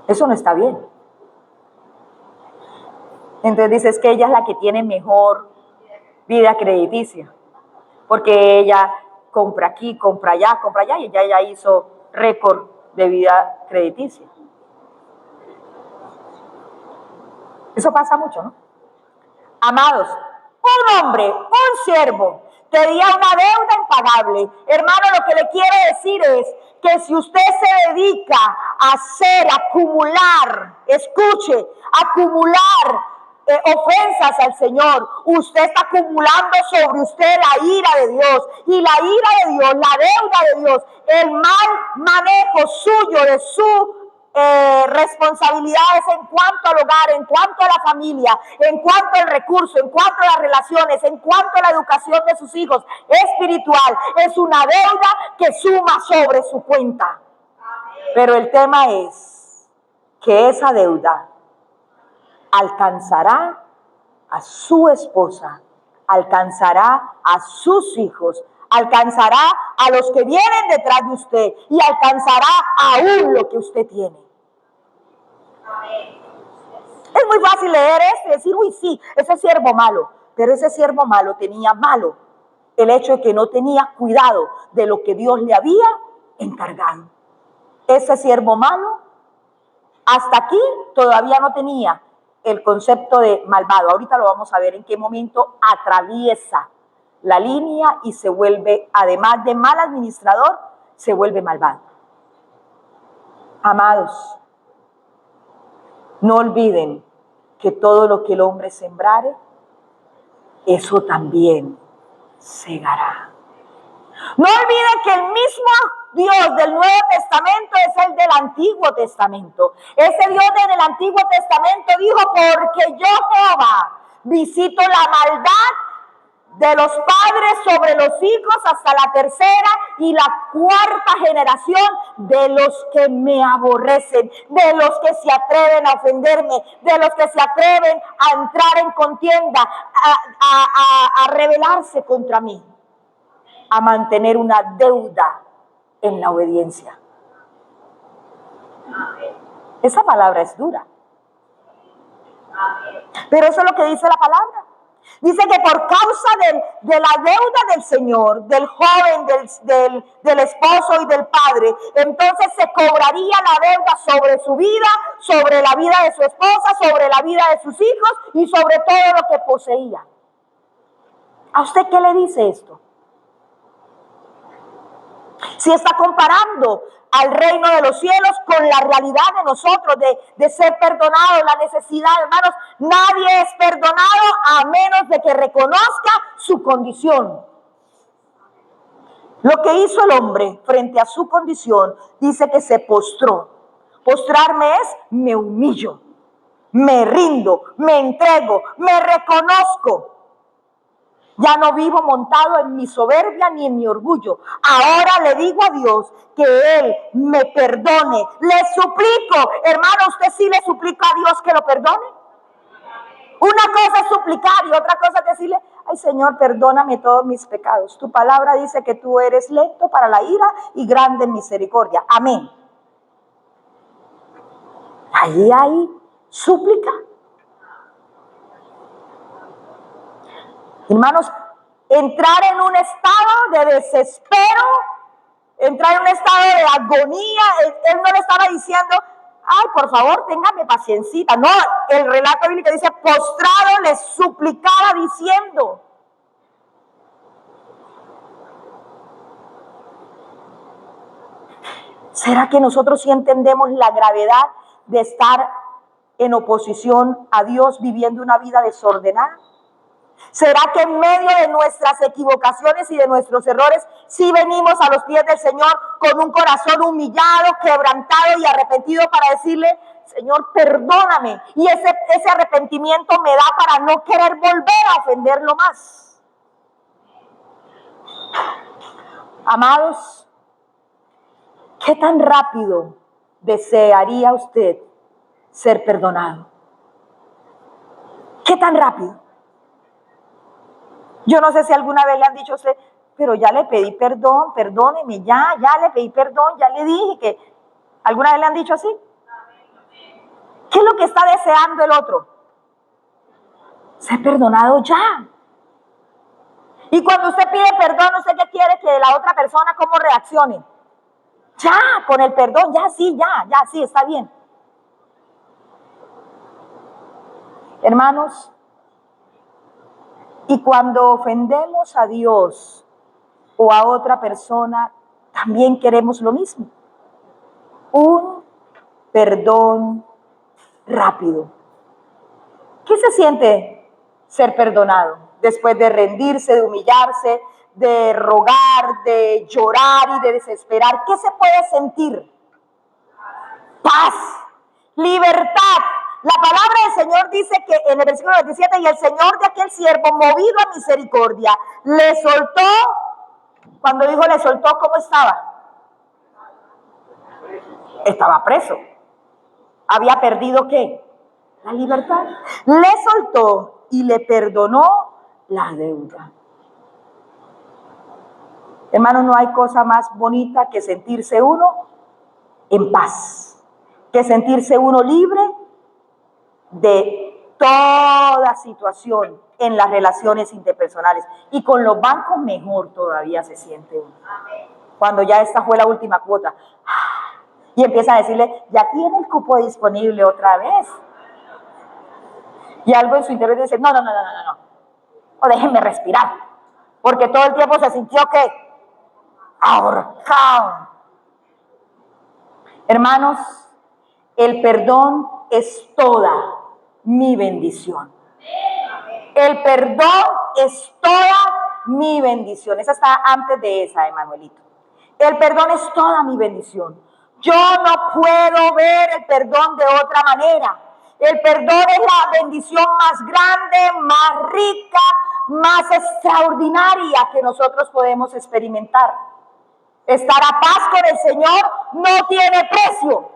Speaker 1: Eso no está bien. Entonces dices que ella es la que tiene mejor vida crediticia, porque ella compra aquí, compra allá, y ella ya hizo récord de vida crediticia. Eso pasa mucho, ¿no? Amados, un hombre, un siervo, tenía una deuda impagable. Hermano, lo que le quiero decir es que si usted se dedica a acumular, escuche, acumular ofensas al Señor, usted está acumulando sobre usted la ira de Dios, y la ira de Dios, la deuda de Dios, el mal manejo suyo de su responsabilidades en cuanto al hogar, en cuanto a la familia, en cuanto al recurso, en cuanto a las relaciones, en cuanto a la educación de sus hijos espiritual, es una deuda que suma sobre su cuenta. Pero el tema es que esa deuda alcanzará a su esposa, alcanzará a sus hijos, alcanzará a los que vienen detrás de usted y alcanzará aún lo que usted tiene. Es muy fácil leer esto y decir, uy, sí, ese siervo malo, pero ese siervo malo tenía malo el hecho de que no tenía cuidado de lo que Dios le había encargado. Ese siervo malo, hasta aquí todavía no tenía el concepto de malvado. Ahorita lo vamos a ver en qué momento atraviesa la línea y se vuelve, además de mal administrador, se vuelve malvado. Amados, no olviden que todo lo que el hombre sembrare, eso también segará. No olviden que el mismo Dios del Nuevo Testamento es el del Antiguo Testamento. Ese Dios del Antiguo Testamento dijo, porque yo, Jehová, visito la maldad de los padres sobre los hijos hasta la tercera y la cuarta generación de los que me aborrecen, de los que se atreven a ofenderme, de los que se atreven a entrar en contienda, a rebelarse contra mí, a mantener una deuda en la obediencia. Esa palabra es dura, pero eso es lo que dice la palabra. Dice que por causa de la deuda del Señor, del joven, del esposo y del padre, entonces se cobraría la deuda sobre su vida, sobre la vida de su esposa, sobre la vida de sus hijos y sobre todo lo que poseía. ¿A usted qué le dice esto? Si está comparando al reino de los cielos con la realidad de nosotros, de ser perdonados, la necesidad, hermanos, nadie es perdonado a menos de que reconozca su condición. Lo que hizo el hombre frente a su condición, dice que se postró. Postrarme es, me humillo, me rindo, me entrego, me reconozco. Ya no vivo montado en mi soberbia ni en mi orgullo. Ahora le digo a Dios que Él me perdone. Le suplico, hermano, ¿usted sí le suplica a Dios que lo perdone? Una cosa es suplicar y otra cosa es decirle, ay Señor, perdóname todos mis pecados. Tu palabra dice que tú eres lento para la ira y grande en misericordia. Amén. Ahí hay súplica. Hermanos, entrar en un estado de desespero, entrar en un estado de agonía, él no le estaba diciendo, ay, por favor, téngame paciencita. No, el relato bíblico dice, postrado le suplicaba diciendo. ¿Será que nosotros sí entendemos la gravedad de estar en oposición a Dios viviendo una vida desordenada? ¿Será que en medio de nuestras equivocaciones y de nuestros errores sí venimos a los pies del Señor con un corazón humillado, quebrantado y arrepentido para decirle, Señor, perdóname? Y ese arrepentimiento me da para no querer volver a ofenderlo más. Amados, ¿qué tan rápido desearía usted ser perdonado? ¿Qué tan rápido? Yo no sé si alguna vez le han dicho a usted, pero ya le pedí perdón, perdóneme, ya le pedí perdón, ya le dije que... ¿Alguna vez le han dicho así? ¿Qué es lo que está deseando el otro? Ser perdonado ya. Y cuando usted pide perdón, ¿usted qué quiere? Que la otra persona cómo reaccione. Ya, con el perdón, ya sí, está bien. Hermanos, y cuando ofendemos a Dios o a otra persona, también queremos lo mismo. Un perdón rápido. ¿Qué se siente ser perdonado? Después de rendirse, de humillarse, de rogar, de llorar y de desesperar, ¿qué se puede sentir? Paz, libertad. La palabra del Señor dice que en el versículo 27, y el Señor de aquel siervo, movido a misericordia, le soltó. Cuando dijo le soltó, ¿cómo estaba? Estaba preso. ¿Había perdido qué? La libertad. Le soltó y le perdonó la deuda. Hermanos, no hay cosa más bonita que sentirse uno en paz, que sentirse uno libre de toda situación en las relaciones interpersonales. Y con los bancos mejor todavía se siente uno. Cuando ya esta fue la última cuota. Y empieza a decirle, ya tiene el cupo disponible otra vez. Y algo en su interior dice, no, déjenme respirar. Porque todo el tiempo se sintió que ahorcado. Hermanos, el perdón es toda mi bendición. El perdón es toda mi bendición. Esa está antes de esa, Emanuelito. El perdón es toda mi bendición. Yo no puedo ver el perdón de otra manera. El perdón es la bendición más grande, más rica, más extraordinaria que nosotros podemos experimentar. Estar a paz con el Señor no tiene precio.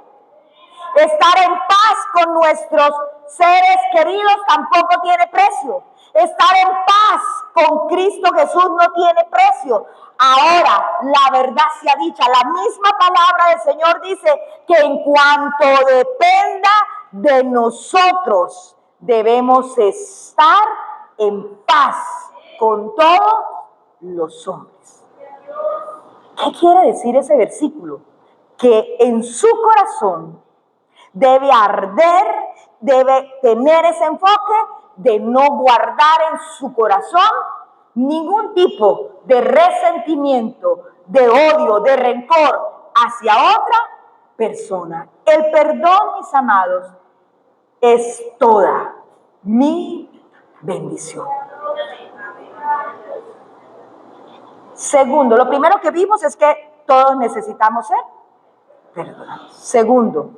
Speaker 1: Estar en paz con nuestros seres queridos tampoco tiene precio. Estar en paz con Cristo Jesús no tiene precio. Ahora, la verdad sea dicha, la misma palabra del Señor dice que en cuanto dependa de nosotros, debemos estar en paz con todos los hombres. ¿Qué quiere decir ese versículo? Que en su corazón debe arder, debe tener ese enfoque de no guardar en su corazón ningún tipo de resentimiento, de odio, de rencor hacia otra persona. El perdón, mis amados, es toda mi bendición. Segundo, lo primero que vimos es que todos necesitamos ser perdonados. Segundo,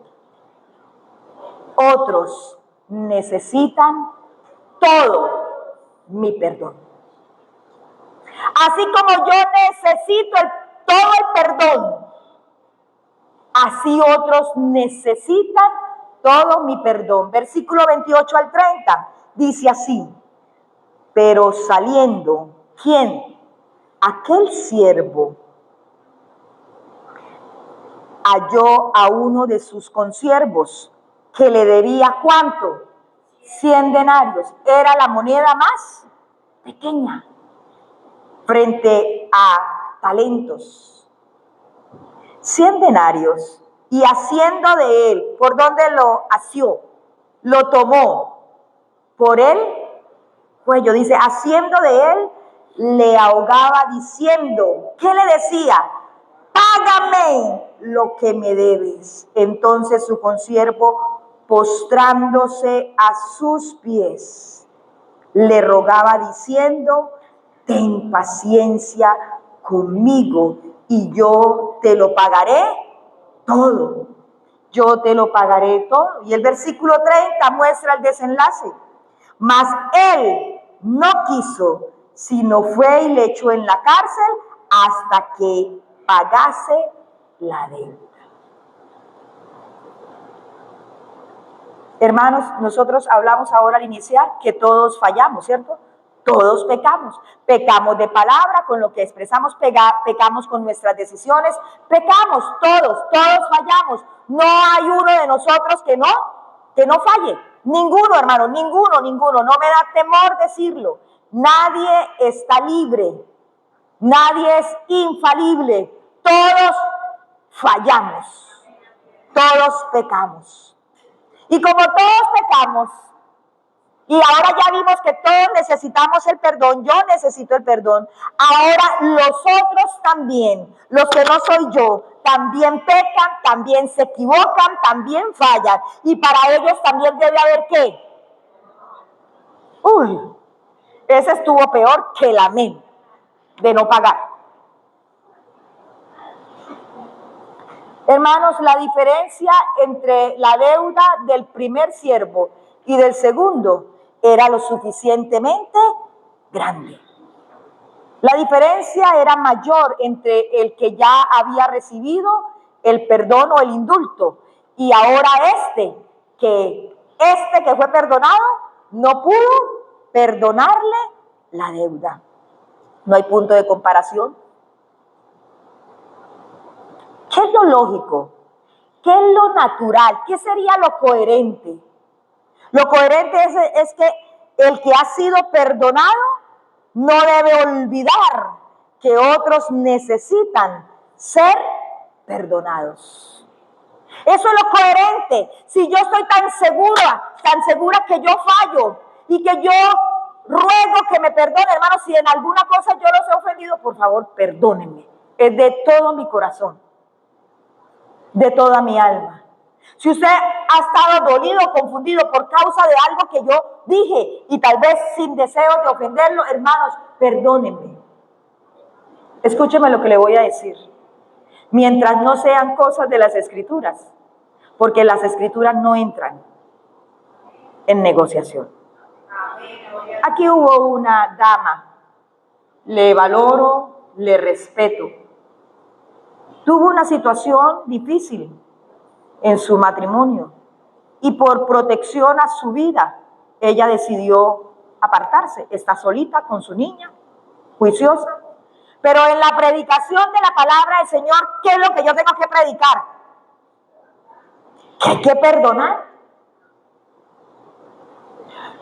Speaker 1: otros necesitan todo mi perdón. Así como yo necesito todo el perdón, así otros necesitan todo mi perdón. Versículo 28 al 30 dice así: pero saliendo, ¿quién? Aquel siervo halló a uno de sus consiervos que le debía ¿cuánto? 100 denarios. Era la moneda más pequeña frente a talentos. 100 denarios. Y haciendo de él, ¿por dónde lo asió? Lo tomó por el cuello. Dice, haciendo de él, le ahogaba diciendo, ¿qué le decía? Págame lo que me debes. Entonces su consiervo, postrándose a sus pies, le rogaba diciendo, ten paciencia conmigo y yo te lo pagaré todo. Yo te lo pagaré todo. Y el versículo 30 muestra el desenlace. Mas él no quiso, sino fue y le echó en la cárcel hasta que pagase la deuda. Hermanos, nosotros hablamos ahora al iniciar que todos fallamos, ¿cierto? Todos pecamos. Pecamos de palabra, con lo que expresamos, pecamos con nuestras decisiones, pecamos todos fallamos. No hay uno de nosotros que no falle. Ninguno, hermano, ninguno. No me da temor decirlo. Nadie está libre, nadie es infalible, todos fallamos, todos pecamos. Y como todos pecamos, y ahora ya vimos que todos necesitamos el perdón, yo necesito el perdón, ahora los otros también, los que no soy yo, también pecan, también se equivocan, también fallan, y para ellos también debe haber ¿qué? Ese estuvo peor que el amén de no pagar. Hermanos, la diferencia entre la deuda del primer siervo y del segundo era lo suficientemente grande. La diferencia era mayor entre el que ya había recibido el perdón o el indulto y ahora que fue perdonado no pudo perdonarle la deuda. No hay punto de comparación. ¿Qué es lo lógico? ¿Qué es lo natural? ¿Qué sería lo coherente? Lo coherente es que el que ha sido perdonado no debe olvidar que otros necesitan ser perdonados. Eso es lo coherente. Si yo estoy tan segura que yo fallo y que yo ruego que me perdone, hermanos, si en alguna cosa yo los he ofendido, por favor, perdónenme. Es de todo mi corazón, de toda mi alma. Si usted ha estado dolido o confundido por causa de algo que yo dije y tal vez sin deseo de ofenderlo, hermanos, perdónenme. Escúcheme lo que le voy a decir. Mientras no sean cosas de las Escrituras, porque las Escrituras no entran en negociación. Aquí hubo una dama, le valoro, le respeto. Tuvo una situación difícil en su matrimonio y por protección a su vida, ella decidió apartarse. Está solita con su niña, juiciosa. Pero en la predicación de la palabra del Señor, ¿qué es lo que yo tengo que predicar? Que hay que perdonar.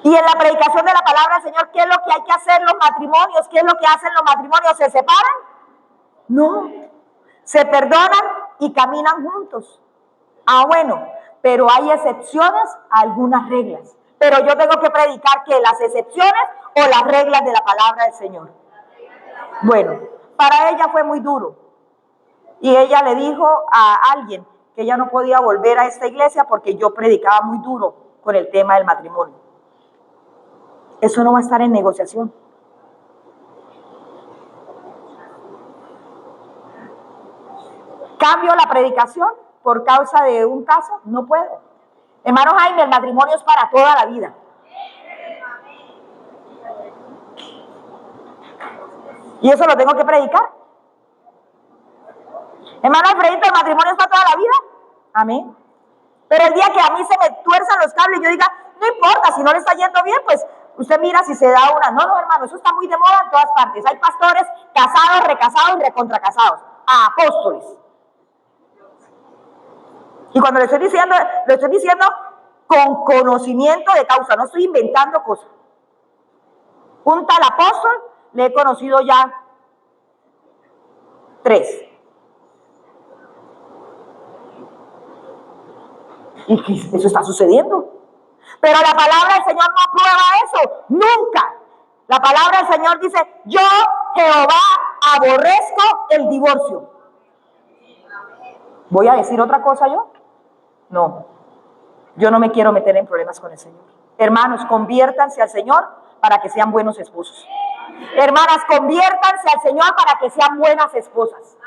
Speaker 1: Y en la predicación de la palabra del Señor, ¿qué es lo que hay que hacer los matrimonios? ¿Qué es lo que hacen los matrimonios? ¿Se separan? No. Se perdonan y caminan juntos. Bueno, pero hay excepciones a algunas reglas. Pero yo tengo que predicar que las excepciones o las reglas de la palabra del Señor. Bueno, para ella fue muy duro. Y ella le dijo a alguien que ella no podía volver a esta iglesia porque yo predicaba muy duro con el tema del matrimonio. Eso no va a estar en negociación. ¿Cambio la predicación por causa de un caso? No puedo. Hermano Jaime, el matrimonio es para toda la vida. Y eso lo tengo que predicar. Hermano Alfredito, el matrimonio es para toda la vida. Amén. Pero el día que a mí se me tuerzan los cables y yo diga, no importa, si no le está yendo bien, pues usted mira si se da una. No, hermano, eso está muy de moda en todas partes. Hay pastores casados, recasados y recontracasados. Apóstoles. Y cuando le estoy diciendo con conocimiento de causa, no estoy inventando cosas. Un tal apóstol, le he conocido ya 3. Y eso está sucediendo. Pero la palabra del Señor no aprueba eso, nunca. La palabra del Señor dice, yo, Jehová, aborrezco el divorcio. ¿Voy a decir otra cosa yo? No, yo no me quiero meter en problemas con el Señor. Hermanos, conviértanse al Señor para que sean buenos esposos. Hermanas, conviértanse al Señor para que sean buenas esposas.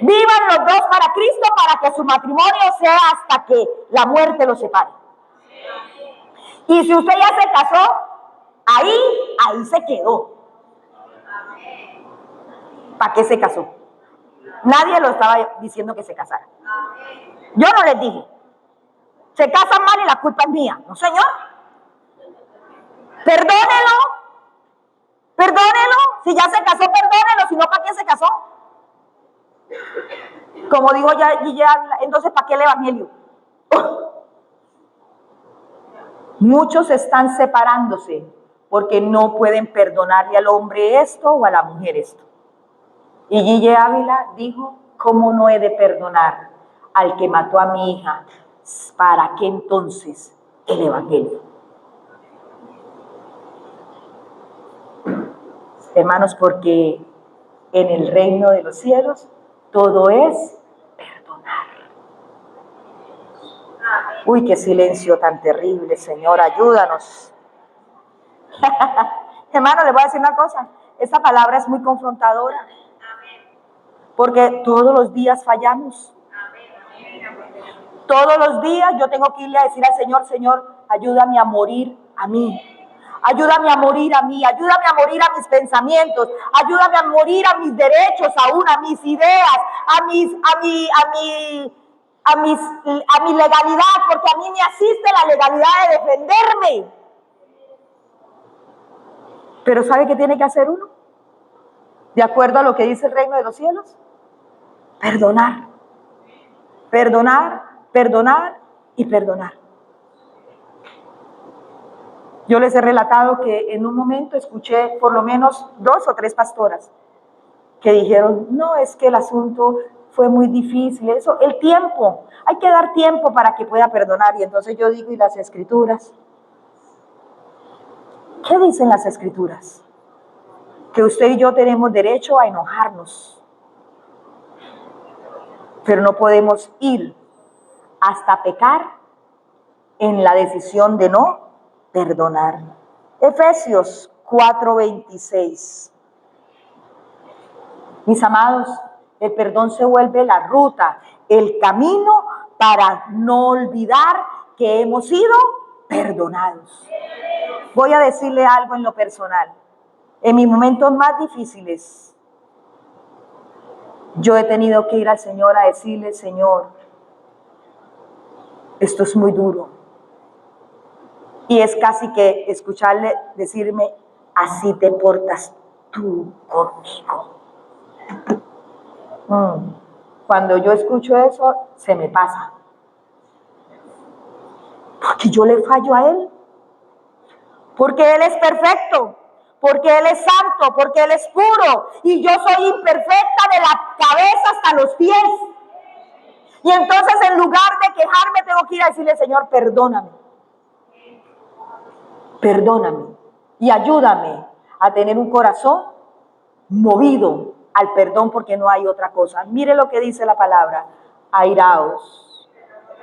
Speaker 1: Vivan los dos para Cristo, para que su matrimonio sea hasta que la muerte los separe. Y si usted ya se casó, ahí se quedó. ¿Para qué se casó? Nadie lo estaba diciendo que se casara. Yo no les dije. Se casan mal y la culpa es mía. No, señor. Perdónelo. Si ya se casó, perdónelo. Si no, ¿para qué se casó? Como dijo ya Guille Ávila, entonces ¿para qué el evangelio? Muchos están separándose porque no pueden perdonarle al hombre esto o a la mujer esto. Y Guille Ávila dijo, ¿cómo no he de perdonar al que mató a mi hija? ¿Para qué entonces el evangelio? Hermanos, porque en el reino de los cielos todo es perdonar. Uy, qué silencio tan terrible, Señor, ayúdanos. Hermano, les voy a decir una cosa, esta palabra es muy confrontadora, porque todos los días fallamos. Todos los días yo tengo que irle a decir al Señor, Señor, ayúdame a morir a mí. Ayúdame a morir a mí, ayúdame a morir a mis pensamientos, ayúdame a morir a mis derechos, aún a mis ideas, a mi legalidad, porque a mí me asiste la legalidad de defenderme. Pero ¿sabe qué tiene que hacer uno? De acuerdo a lo que dice el reino de los cielos, perdonar, perdonar, perdonar y perdonar. Yo les he relatado que en un momento escuché por lo menos 2 o 3 pastoras que dijeron, no, es que el asunto fue muy difícil, eso, el tiempo, hay que dar tiempo para que pueda perdonar. Y entonces yo digo, ¿y las escrituras? ¿Qué dicen las escrituras? Que usted y yo tenemos derecho a enojarnos, pero no podemos ir hasta pecar en la decisión de no perdonar. Efesios 4:26. Mis amados, el perdón se vuelve la ruta, el camino para no olvidar que hemos sido perdonados. Voy a decirle algo en lo personal. En mis momentos más difíciles, yo he tenido que ir al Señor a decirle, Señor, esto es muy duro. Y es casi que escucharle decirme, así te portas tú conmigo. Cuando yo escucho eso, se me pasa. Porque yo le fallo a Él. Porque Él es perfecto. Porque Él es santo. Porque Él es puro. Y yo soy imperfecta de la cabeza hasta los pies. Y entonces en lugar de quejarme, tengo que ir a decirle, Señor, perdóname. Perdóname y ayúdame a tener un corazón movido al perdón, porque no hay otra cosa. Mire lo que dice la palabra, airaos,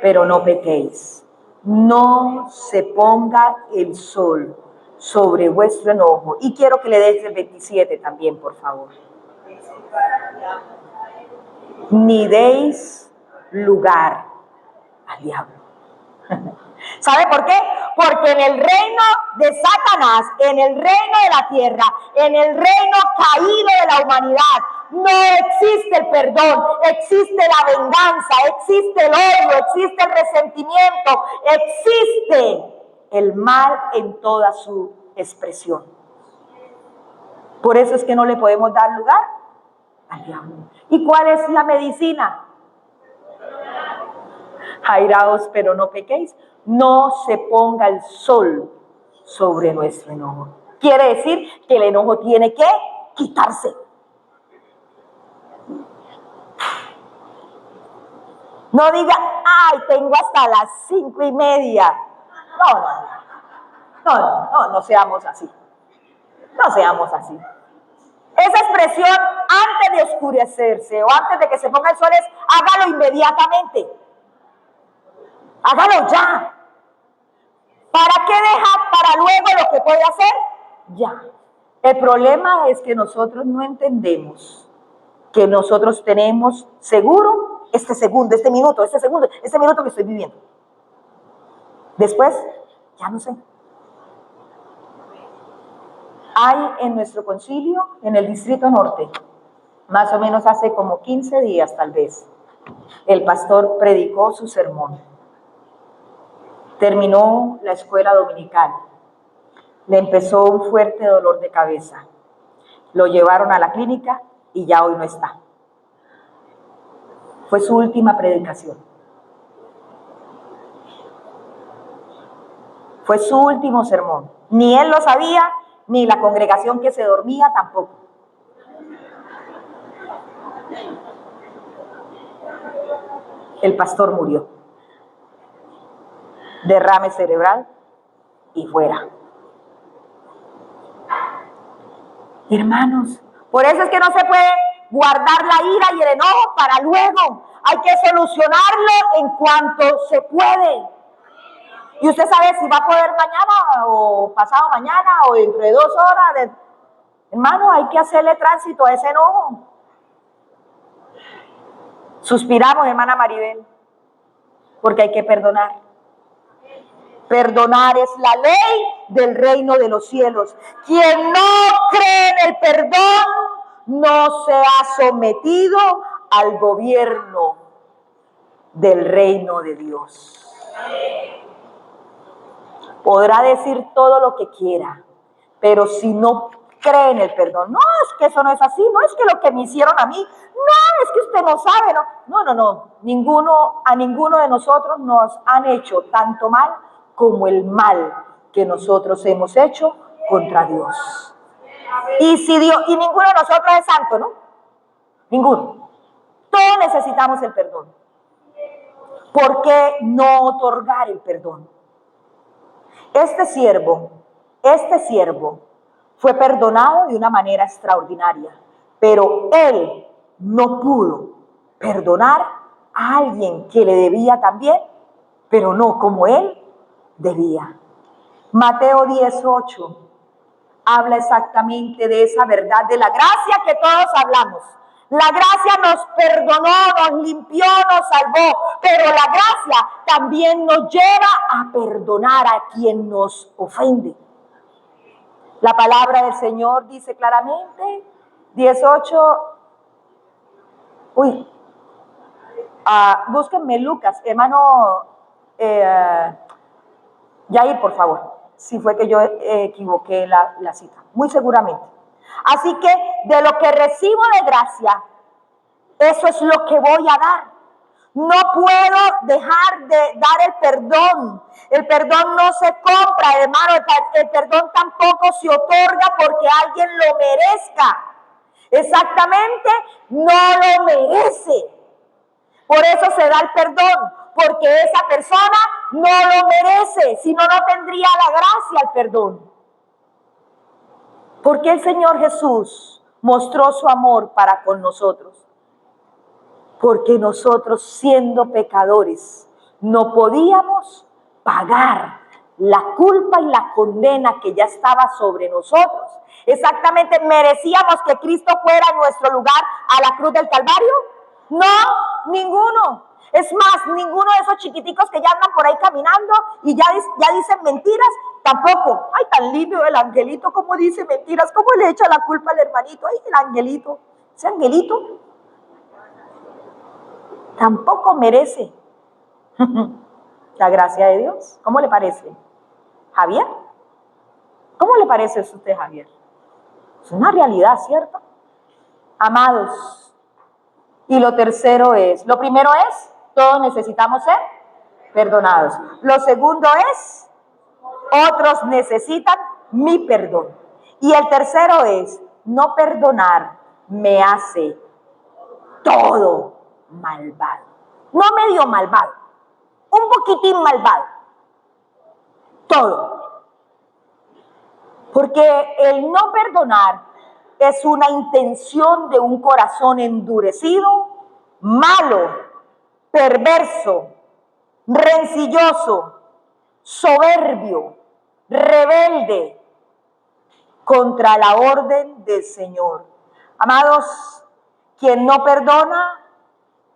Speaker 1: pero no pequéis. No se ponga el sol sobre vuestro enojo. Y quiero que le des el 27 también, por favor. Ni deis lugar al diablo. ¿Sabe por qué? Porque en el reino de Satanás, en el reino de la tierra, en el reino caído de la humanidad, no existe el perdón, existe la venganza, existe el odio, existe el resentimiento, existe el mal en toda su expresión. Por eso es que no le podemos dar lugar al diablo. ¿Y cuál es la medicina? Airaos, pero no pequéis. No se ponga el sol sobre nuestro enojo. Quiere decir que el enojo tiene que quitarse. No diga, ay, tengo hasta las 5:30. No seamos así. No seamos así. Esa expresión, antes de oscurecerse o antes de que se ponga el sol, es hágalo inmediatamente. Hágalo ya. ¿Para qué deja para luego lo que puede hacer? Ya. El problema es que nosotros no entendemos que nosotros tenemos seguro este segundo, este minuto que estoy viviendo. Después, ya no sé. Hay en nuestro concilio, en el Distrito Norte, más o menos hace como 15 días tal vez, el pastor predicó su sermón. Terminó la escuela dominical. Le empezó un fuerte dolor de cabeza. Lo llevaron a la clínica y ya hoy no está. Fue su última predicación. Fue su último sermón. Ni él lo sabía, ni la congregación que se dormía tampoco. El pastor murió. Derrame cerebral y fuera. Hermanos, por eso es que no se puede guardar la ira y el enojo para luego. Hay que solucionarlo en cuanto se puede. Y usted sabe si va a poder mañana o pasado mañana o dentro de 2 horas. Hermano, hay que hacerle tránsito a ese enojo. Suspiramos, hermana Maribel, porque hay que perdonar. Perdonar es la ley del reino de los cielos. Quien no cree en el perdón no se ha sometido al gobierno del reino de Dios. Podrá decir todo lo que quiera, pero si no cree en el perdón, no, es que eso no es así, no es que lo que me hicieron a mí, no, es que usted no sabe, no, a ninguno de nosotros nos han hecho tanto mal como el mal que nosotros hemos hecho contra Dios. Y ninguno de nosotros es santo, ¿no? Ninguno. Todos necesitamos el perdón. ¿Por qué no otorgar el perdón? Este siervo fue perdonado de una manera extraordinaria, pero él no pudo perdonar a alguien que le debía también, pero no como él debía. Mateo 18 habla exactamente de esa verdad, de la gracia que todos hablamos. La gracia nos perdonó, nos limpió, nos salvó, pero la gracia también nos lleva a perdonar a quien nos ofende. La palabra del Señor dice claramente, 18, búsquenme Lucas, hermano Yair, por favor, si fue que yo equivoqué la cita, muy seguramente. Así que de lo que recibo de gracia, eso es lo que voy a dar. No puedo dejar de dar el perdón. El perdón no se compra, hermano. El perdón tampoco se otorga porque alguien lo merezca. Exactamente, no lo merece. Por eso se da el perdón, porque esa persona no lo merece, si no, no tendría la gracia al perdón. ¿Por qué el Señor Jesús mostró su amor para con nosotros? Porque nosotros, siendo pecadores, no podíamos pagar la culpa y la condena que ya estaba sobre nosotros. Exactamente, ¿merecíamos que Cristo fuera en nuestro lugar a la cruz del Calvario? No, ninguno. Es más, ninguno de esos chiquiticos que ya andan por ahí caminando y ya dicen mentiras, tampoco. Ay, tan lindo el angelito, como dice mentiras, cómo le echa la culpa al hermanito. Ay, el angelito, ese angelito tampoco merece la gracia de Dios. ¿Cómo le parece? ¿Javier? ¿Cómo le parece a usted, Javier? Es una realidad, ¿cierto? Amados, y lo tercero es, lo primero es, todos necesitamos ser perdonados. Lo segundo es, otros necesitan mi perdón. Y el tercero es, no perdonar me hace todo malvado. No medio malvado, un poquitín malvado. Todo. Porque el no perdonar es una intención de un corazón endurecido, malo, perverso, rencilloso, soberbio, rebelde contra la orden del Señor. Amados, quien no perdona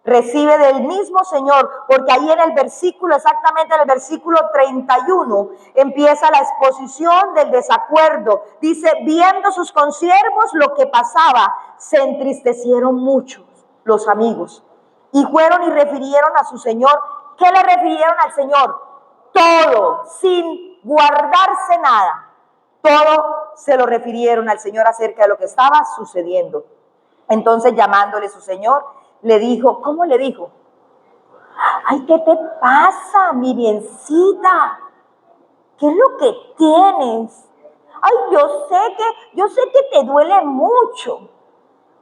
Speaker 1: recibe del mismo Señor, porque ahí en el versículo, exactamente en el versículo 31, empieza la exposición del desacuerdo. Dice, viendo sus consiervos lo que pasaba, se entristecieron mucho los amigos y fueron y refirieron a su Señor. ¿Qué le refirieron al Señor? Todo, sin guardarse nada. Todo se lo refirieron al Señor acerca de lo que estaba sucediendo. Entonces, llamándole su Señor, le dijo, ¿cómo le dijo? Ay, ¿qué te pasa, mi biencita? ¿Qué es lo que tienes? Ay, yo sé que te duele mucho.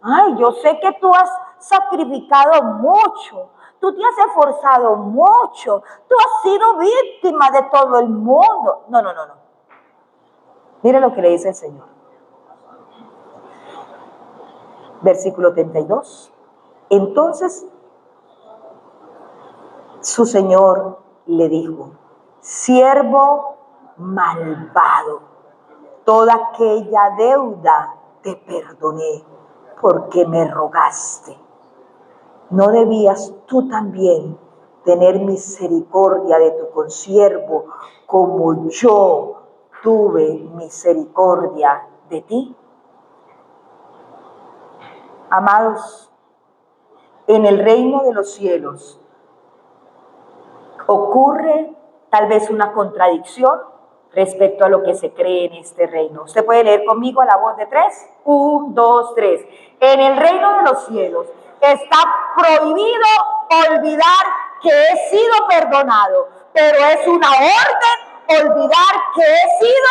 Speaker 1: Ay, yo sé que tú has sacrificado mucho. Tú te has esforzado mucho. Tú has sido víctima de todo el mundo. No. Mire lo que le dice el Señor. Versículo 32. Entonces, su Señor le dijo: siervo malvado, toda aquella deuda te perdoné porque me rogaste. ¿No debías tú también tener misericordia de tu consiervo como yo tuve misericordia de ti? Amados, en el reino de los cielos ocurre tal vez una contradicción respecto a lo que se cree en este reino. Usted puede leer conmigo a la voz de 3. 1, 2, 3. En el reino de los cielos está prohibido olvidar que he sido perdonado, pero es una orden olvidar que he sido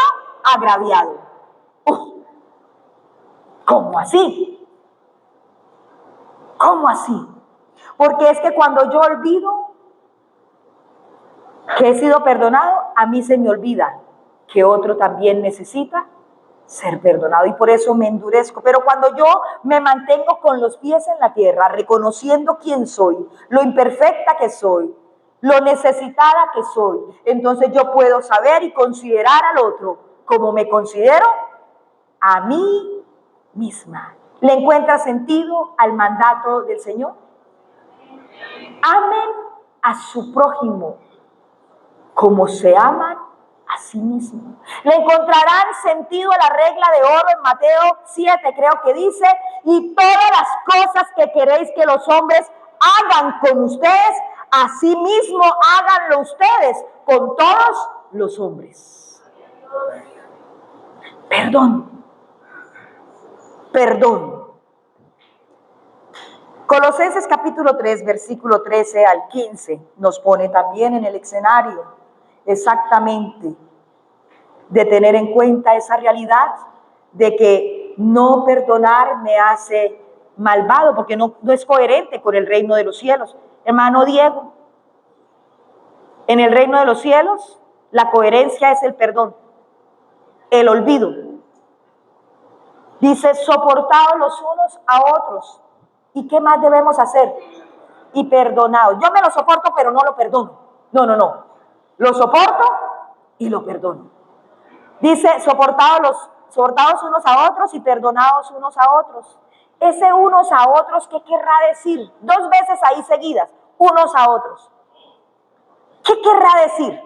Speaker 1: agraviado. ¿Cómo así? ¿Cómo así? Porque es que cuando yo olvido que he sido perdonado, a mí se me olvida que otro también necesita ser perdonado, y por eso me endurezco. Pero cuando yo me mantengo con los pies en la tierra, reconociendo quién soy, lo imperfecta que soy, lo necesitada que soy, entonces yo puedo saber y considerar al otro como me considero a mí misma. ¿Le encuentra sentido al mandato del Señor? Amen a su prójimo como se aman a sí mismos. Le encontrarán sentido a la regla de oro en Mateo 7, creo que dice: y todas las cosas que queréis que los hombres hagan con ustedes, así mismo háganlo ustedes con todos los hombres. Perdón. Colosenses capítulo 3, versículo 13 al 15, nos pone también en el escenario exactamente de tener en cuenta esa realidad de que no perdonar me hace malvado, porque no es coherente con el reino de los cielos. Hermano Diego, en el reino de los cielos la coherencia es el perdón, el olvido. Dice: soportados los unos a otros. ¿Y qué más debemos hacer? Y perdonados. Yo me lo soporto, pero no lo perdono. No. Lo soporto y lo perdono. Dice: soportados unos a otros y perdonados unos a otros. Ese unos a otros, ¿qué querrá decir? 2 veces ahí seguidas, unos a otros. ¿Qué querrá decir?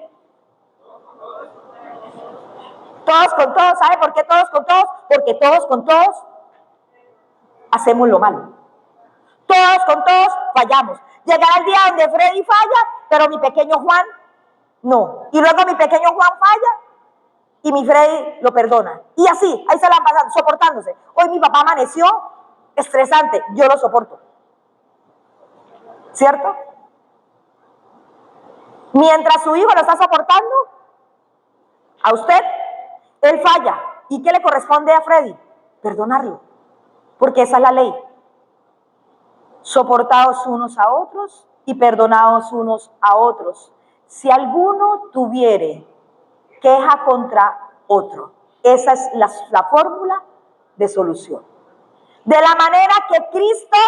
Speaker 1: Todos con todos. ¿Sabe por qué todos con todos? Porque todos con todos hacemos lo malo. Todos con todos fallamos. Llegará el día donde Freddy falla, pero mi pequeño Juan no. Y luego mi pequeño Juan falla y mi Freddy lo perdona. Y así, ahí se la van pasando, soportándose. Hoy mi papá amaneció estresante, yo lo soporto. ¿Cierto? Mientras su hijo lo está soportando, a usted, él falla. ¿Y qué le corresponde a Freddy? Perdonarlo. Porque esa es la ley. Soportaos unos a otros y perdonaos unos a otros. Si alguno tuviere queja contra otro, esa es la fórmula de solución. De la manera que Cristo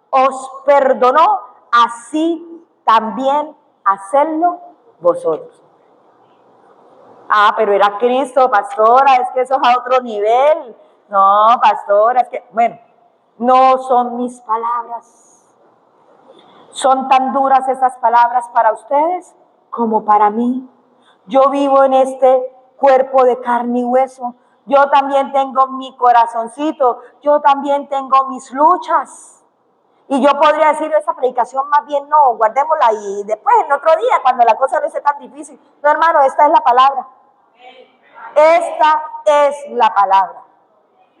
Speaker 1: os perdonó, así también hacedlo vosotros. Ah, pero era Cristo, pastora, es que eso es a otro nivel. No, pastora, es que, bueno, no son mis palabras. Son tan duras esas palabras para ustedes como para mí. Yo vivo en este cuerpo de carne y hueso. Yo también tengo mi corazoncito. Yo también tengo mis luchas. Y yo podría decir: esa predicación más bien no, guardémosla y después en otro día, cuando la cosa no esté tan difícil. No, hermano, esta es la palabra. Esta es la palabra.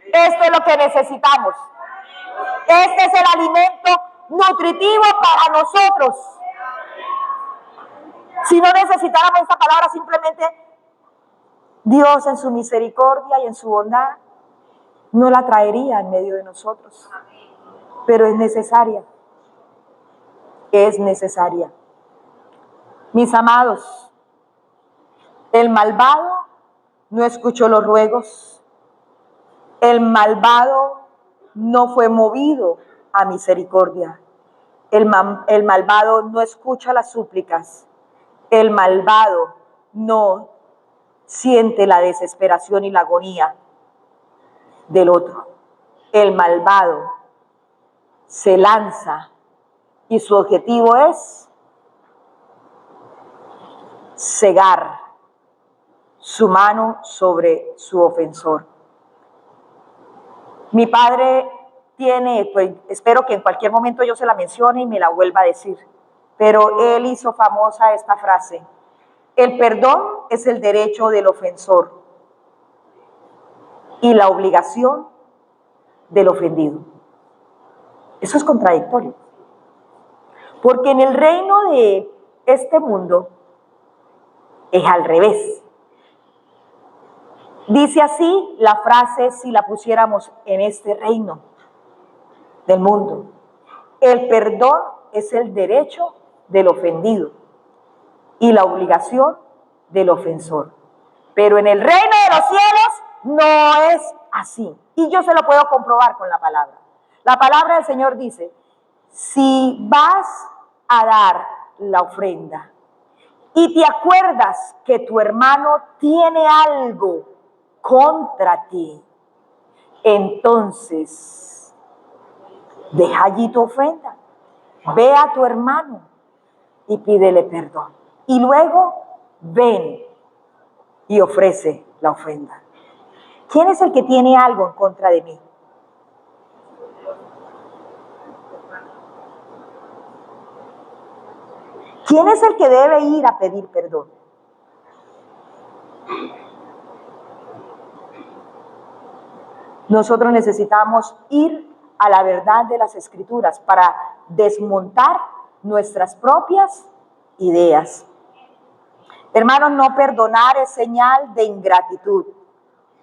Speaker 1: Esto es lo que necesitamos. Este es el alimento nutritivo para nosotros. Si no necesitáramos esta palabra, simplemente Dios en su misericordia y en su bondad no la traería en medio de nosotros, pero es necesaria. Es necesaria. Mis amados, el malvado no escuchó los ruegos, el malvado no fue movido a misericordia, el malvado no escucha las súplicas, el malvado no siente la desesperación y la agonía del otro. El malvado se lanza y su objetivo es cegar su mano sobre su ofensor. Mi padre tiene, pues espero que en cualquier momento yo se la mencione y me la vuelva a decir, pero él hizo famosa esta frase: el perdón es el derecho del ofensor y la obligación del ofendido. Eso es contradictorio, porque en el reino de este mundo es al revés. Dice así la frase si la pusiéramos en este reino del mundo: el perdón es el derecho del ofendido y la obligación del ofensor. Pero en el reino de los cielos no es así. Y yo se lo puedo comprobar con la palabra. La palabra del Señor dice: si vas a dar la ofrenda y te acuerdas que tu hermano tiene algo contra ti, entonces deja allí tu ofrenda, ve a tu hermano y pídele perdón. Y luego ven y ofrece la ofrenda. ¿Quién es el que tiene algo en contra de mí? ¿Quién es el que debe ir a pedir perdón? Nosotros necesitamos ir a la verdad de las Escrituras para desmontar nuestras propias ideas. Hermanos, no perdonar es señal de ingratitud,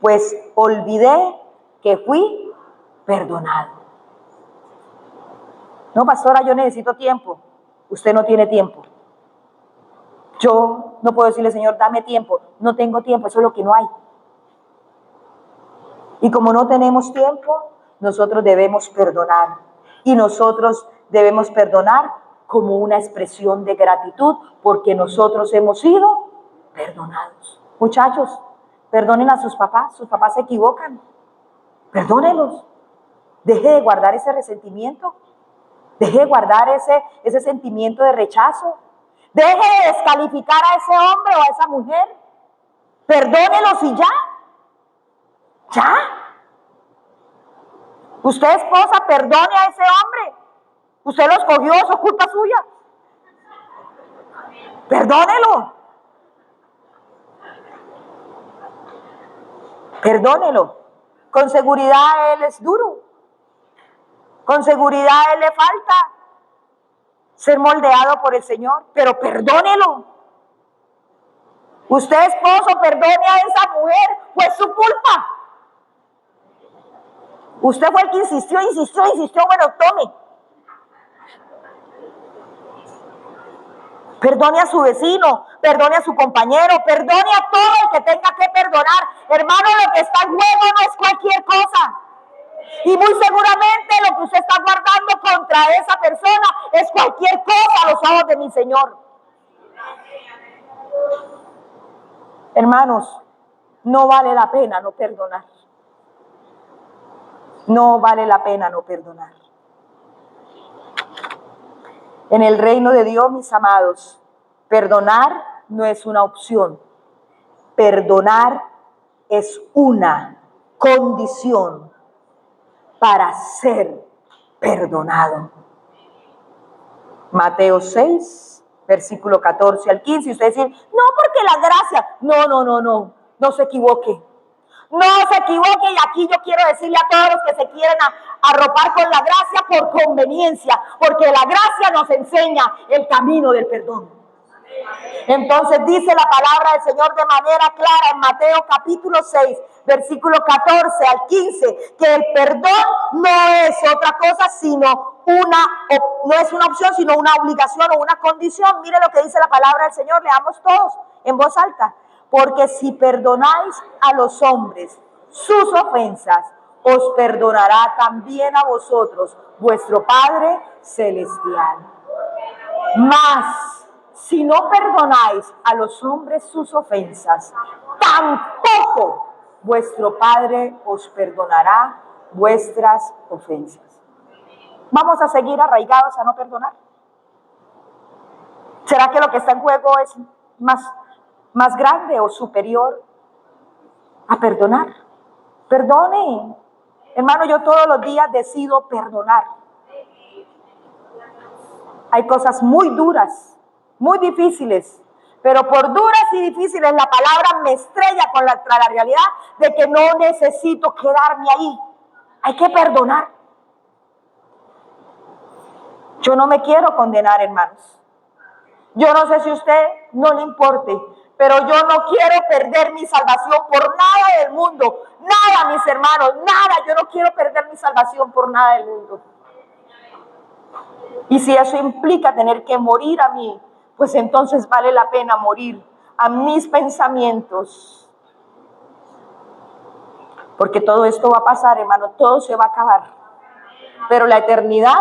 Speaker 1: pues olvidé que fui perdonado. No, pastora, yo necesito tiempo. Usted no tiene tiempo. Yo no puedo decirle: Señor, dame tiempo. No tengo tiempo, eso es lo que no hay. Y como no tenemos tiempo, nosotros debemos perdonar. Y nosotros debemos perdonar como una expresión de gratitud, porque nosotros hemos sido perdonados. Muchachos, perdonen a sus papás se equivocan. Perdónenlos. Deje de guardar ese resentimiento. Deje de guardar ese sentimiento de rechazo. Deje de descalificar a ese hombre o a esa mujer. Perdónelos y ya. ¿Ya? Usted, esposa, perdone a ese hombre. Usted lo escogió, eso es culpa suya. Perdónelo. Perdónelo. Con seguridad él es duro. Con seguridad a él le falta ser moldeado por el Señor, pero perdónelo. Usted, esposo, perdone a esa mujer, fue su culpa. Usted fue el que insistió, bueno, tome. Perdone a su vecino, perdone a su compañero, perdone a todo el que tenga que perdonar. Hermano, lo que está en juego no es cualquier cosa. Y muy seguramente lo que usted está guardando contra esa persona es cualquier cosa a los ojos de mi Señor. Hermanos, no vale la pena no perdonar. No vale la pena no perdonar. En el reino de Dios, mis amados, perdonar no es una opción. Perdonar es una condición para ser perdonado. Mateo 6, versículo 14 al 15. Y usted dice: no, porque la gracia. No se equivoque. No se equivoque, y aquí yo quiero decirle a todos los que se quieren arropar con la gracia por conveniencia, porque la gracia nos enseña el camino del perdón. Entonces dice la palabra del Señor de manera clara en Mateo capítulo 6, versículo 14 al 15, que el perdón no es otra cosa sino no es una opción, sino una obligación o una condición. Mire lo que dice la palabra del Señor, leamos todos en voz alta. Porque si perdonáis a los hombres sus ofensas, os perdonará también a vosotros vuestro Padre Celestial. Mas, si no perdonáis a los hombres sus ofensas, tampoco vuestro Padre os perdonará vuestras ofensas. ¿Vamos a seguir arraigados a no perdonar? ¿Será que lo que está en juego es más grande o superior a perdonar? Perdone. Hermano, yo todos los días decido perdonar. Hay cosas muy duras, muy difíciles, pero por duras y difíciles la palabra me estrella contra la realidad de que no necesito quedarme ahí. Hay que perdonar. Yo no me quiero condenar, hermanos. Yo no sé si a usted no le importe, pero yo no quiero perder mi salvación por nada del mundo. Nada, mis hermanos, nada. Yo no quiero perder mi salvación por nada del mundo. Y si eso implica tener que morir a mí, pues entonces vale la pena morir a mis pensamientos. Porque todo esto va a pasar, hermano, todo se va a acabar. Pero la eternidad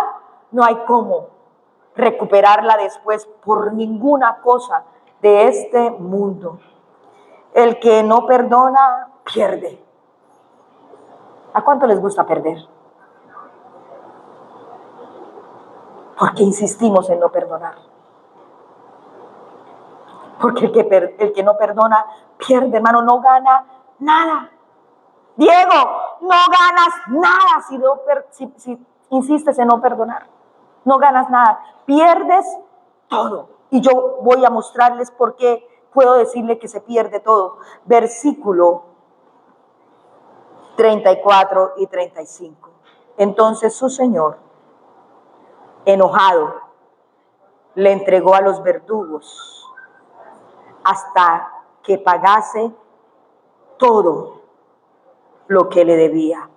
Speaker 1: no hay cómo recuperarla después por ninguna cosa de este mundo. El que no perdona, pierde. ¿A cuánto les gusta perder? Porque insistimos en no perdonar. Porque el que no perdona, pierde, hermano, no gana nada. Diego, no ganas nada si insistes en no perdonar. No ganas nada, pierdes todo. Y yo voy a mostrarles por qué puedo decirle que se pierde todo. Versículo 34 y 35. Entonces su señor, enojado, le entregó a los verdugos hasta que pagase todo lo que le debía.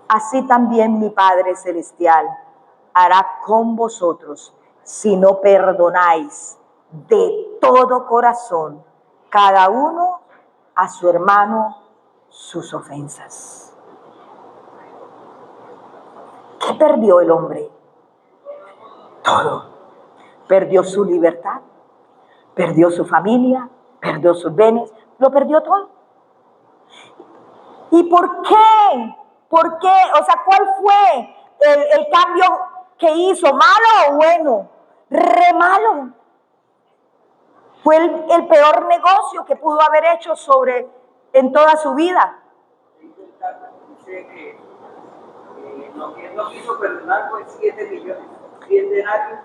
Speaker 1: Así también mi Padre Celestial hará con vosotros si no perdonáis de todo corazón cada uno a su hermano sus ofensas. ¿Qué perdió el hombre? Todo. Perdió su libertad, perdió su familia, perdió sus bienes, lo perdió todo. ¿Y por qué? ¿Por qué? O sea, ¿cuál fue el cambio que hizo? ¿Malo o bueno? Re malo. Fue el peor negocio que pudo haber hecho en toda su vida.
Speaker 2: Dice que no quiso perdonar pues 7 millones, 10 denarios.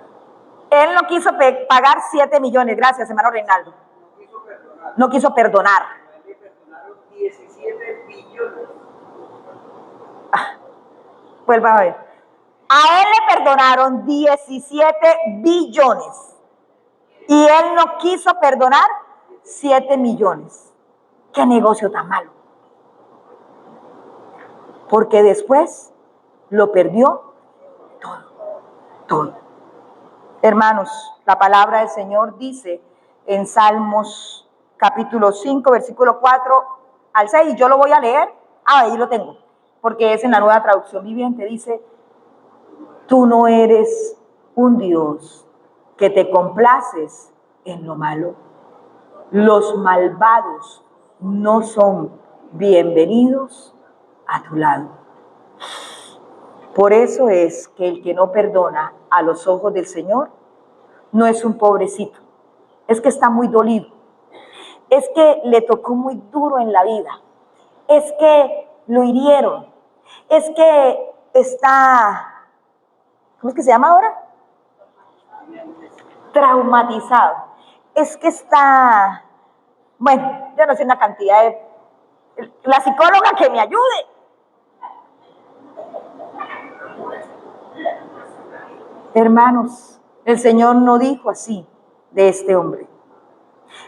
Speaker 1: Él no quiso pagar 7 millones, gracias, hermano Reinaldo. No quiso perdonar.
Speaker 2: A él le perdonaron 17 billones.
Speaker 1: Vuelva a ver. A él le perdonaron 17 billones. Y él no quiso perdonar 7 millones. ¿Qué negocio tan malo? Porque después lo perdió todo. Hermanos, la palabra del Señor dice en Salmos capítulo 5, versículo 4 al 6, y yo lo voy a leer. Ahí lo tengo, porque es en la Nueva Traducción Viviente. Dice: tú no eres un Dios que te complaces en lo malo. Los malvados no son bienvenidos a tu lado. Por eso es que el que no perdona a los ojos del Señor no es un pobrecito, es que está muy dolido, es que le tocó muy duro en la vida, es que lo hirieron, es que está, ¿cómo es que se llama ahora? Traumatizado, es que está, bueno, yo no sé una cantidad de, la psicóloga que me ayude. Hermanos, el Señor no dijo así. de este hombre.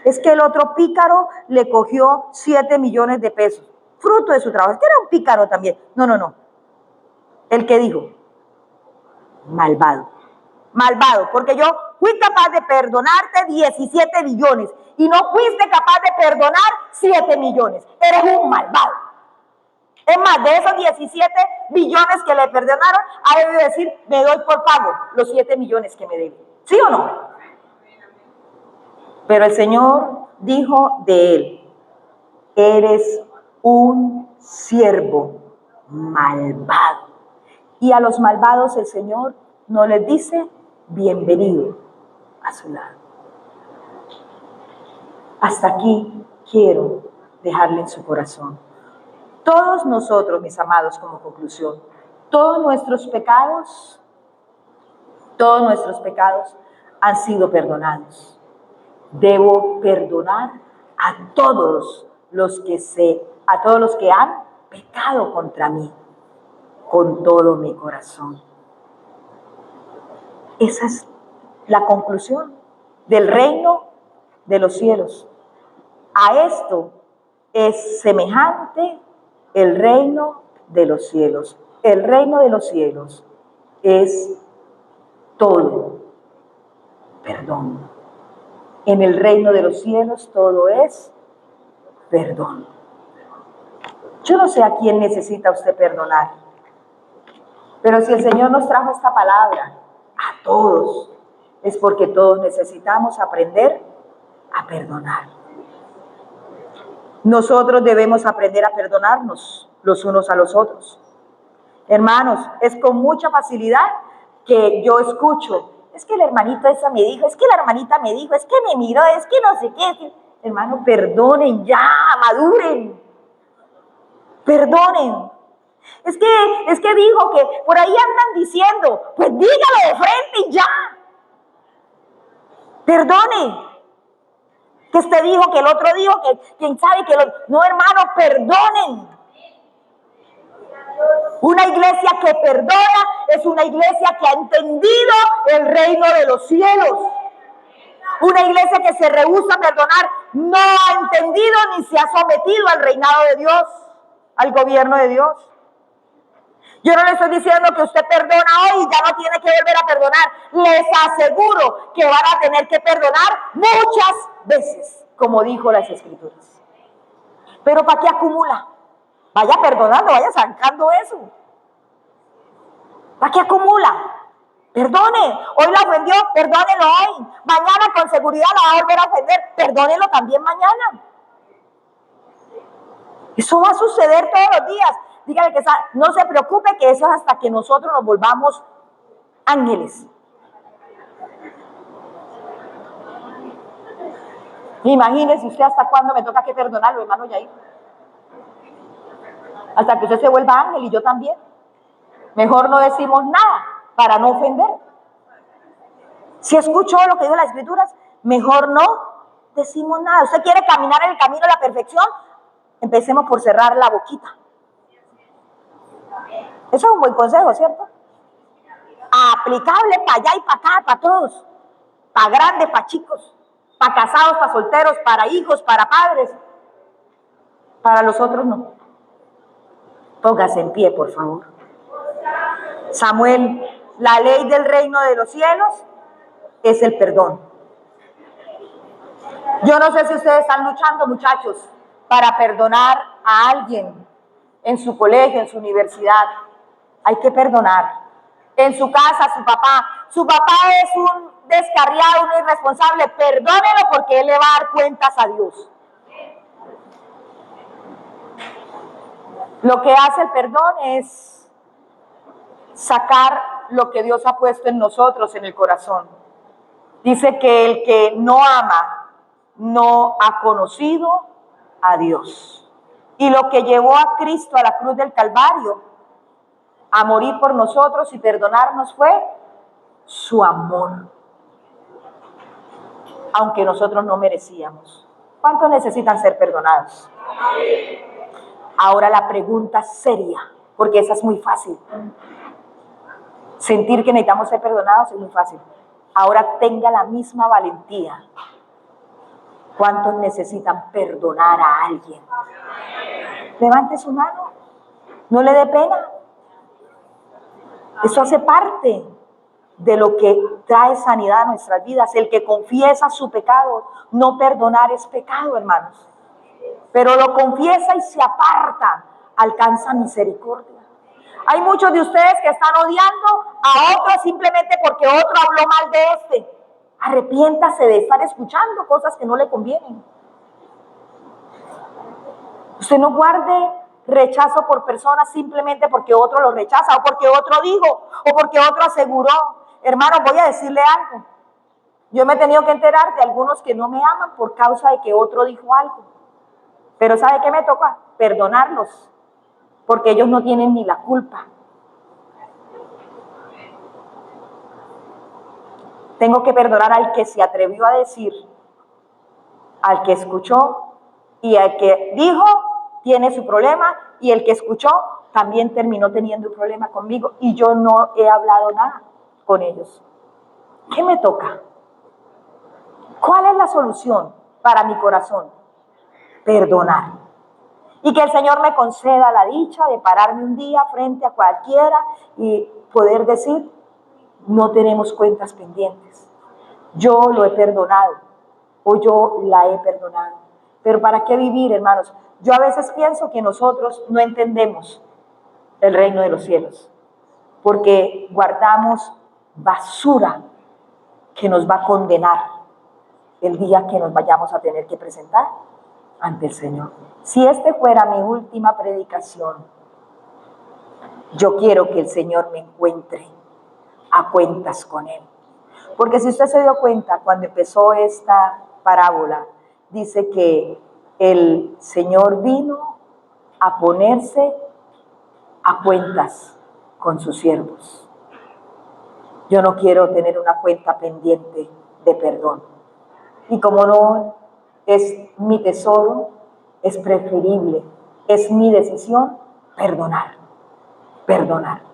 Speaker 1: Es que el otro pícaro le cogió 7 millones de pesos, fruto de su trabajo. Es que era un pícaro también. No. El que dijo, malvado. Malvado, porque yo fui capaz de perdonarte 17 billones y no fuiste capaz de perdonar 7 millones. Eres un malvado. Es más, de esos 17 billones que le perdonaron, ha debido decir, me doy por pago los 7 millones que me deben. ¿Sí o no? Pero el Señor dijo de él, eres un siervo malvado. Y a los malvados el Señor no les dice, bienvenido a su lado. Hasta aquí quiero dejarle en su corazón. Todos nosotros, mis amados, como conclusión, todos nuestros pecados han sido perdonados. Debo perdonar a todos los que han pecado contra mí, con todo mi corazón. Esa es la conclusión del reino de los cielos. A esto es semejante el reino de los cielos. El reino de los cielos es todo perdón. En el reino de los cielos todo es perdón. Yo no sé a quién necesita usted perdonar, pero si el Señor nos trajo esta palabra a todos, es porque todos necesitamos aprender a perdonar. Nosotros debemos aprender a perdonarnos los unos a los otros. Hermanos, es con mucha facilidad que yo escucho, es que el hermanito esa me dijo, es que la hermanita me dijo, es que me miró, es que no sé qué. Hermano, perdonen ya, maduren. Perdonen. Es que dijo que por ahí andan diciendo, pues dígalo de frente y ya. Perdone. Que este dijo, que el otro dijo, que quién sabe que el otro. No, hermano, perdonen. Una iglesia que perdona es una iglesia que ha entendido el reino de los cielos. Una iglesia que se rehúsa a perdonar no ha entendido ni se ha sometido al reinado de Dios, al gobierno de Dios. Yo no le estoy diciendo que usted perdona hoy y ya no tiene que volver a perdonar. Les aseguro que van a tener que perdonar muchas veces, como dijo las Escrituras. Pero ¿para qué acumula? Vaya perdonando, vaya sacando eso. ¿Para qué acumula? Perdone. Hoy la ofendió, perdónelo hoy. Mañana con seguridad la va a volver a ofender. Perdónelo también mañana. Eso va a suceder todos los días. Dígale que no se preocupe, que eso es hasta que nosotros nos volvamos ángeles. Imagínese usted hasta cuándo me toca que perdonarlo, hermano Yair. Hasta que usted se vuelva ángel y yo también. Mejor no decimos nada para no ofender. Si escuchó lo que dijo las Escrituras, mejor no decimos nada. ¿Usted quiere caminar en el camino de la perfección? Empecemos por cerrar la boquita. Eso es un buen consejo, ¿cierto? Aplicable para allá y para acá, para todos. Para grandes, para chicos. Para casados, para solteros, para hijos, para padres. Para los otros no. Póngase en pie, por favor. Samuel, la ley del reino de los cielos es el perdón. Yo no sé si ustedes están luchando, muchachos, para perdonar a alguien en su colegio, en su universidad. Hay que perdonar. En su casa, su papá es un descarriado, un irresponsable. Perdónelo porque él le va a dar cuentas a Dios. Lo que hace el perdón es sacar lo que Dios ha puesto en nosotros, en el corazón. Dice que el que no ama no ha conocido a Dios. Y lo que llevó a Cristo a la cruz del Calvario a morir por nosotros y perdonarnos fue su amor. Aunque nosotros no merecíamos. ¿Cuántos necesitan ser perdonados? Ahora la pregunta seria, porque esa es muy fácil. Sentir que necesitamos ser perdonados es muy fácil. ahora tenga la misma valentía. ¿Cuántos necesitan perdonar a alguien? Levante su mano, no le dé pena. Eso hace parte de lo que trae sanidad a nuestras vidas. El que confiesa su pecado, no perdonar es pecado, hermanos. Pero lo confiesa y se aparta, alcanza misericordia. Hay muchos de ustedes que están odiando a otros simplemente porque otro habló mal de este. Arrepiéntase de estar escuchando cosas que no le convienen. Usted no guarde rechazo por personas simplemente porque otro lo rechaza, o porque otro dijo, o porque otro aseguró. Hermano, voy a decirle algo. Yo me he tenido que enterar de algunos que no me aman por causa de que otro dijo algo. Pero ¿sabe qué me toca? Perdonarlos, porque ellos no tienen ni la culpa. Tengo que perdonar al que se atrevió a decir, al que escuchó, y al que dijo tiene su problema, y el que escuchó también terminó teniendo un problema conmigo y yo no he hablado nada con ellos. ¿Qué me toca? ¿Cuál es la solución para mi corazón? Perdonar. Y que el Señor me conceda la dicha de pararme un día frente a cualquiera y poder decir, no tenemos cuentas pendientes. Yo lo he perdonado o yo la he perdonado. Pero ¿para qué vivir, hermanos? Yo a veces pienso que nosotros no entendemos el reino de los cielos porque guardamos basura que nos va a condenar el día que nos vayamos a tener que presentar ante el Señor. Si este fuera mi última predicación, yo quiero que el Señor me encuentre a cuentas con Él. Porque si usted se dio cuenta, cuando empezó esta parábola, dice que el Señor vino a ponerse a cuentas con sus siervos. Yo no quiero tener una cuenta pendiente de perdón. Y como no es mi tesoro, es preferible, es mi decisión perdonar, perdonar.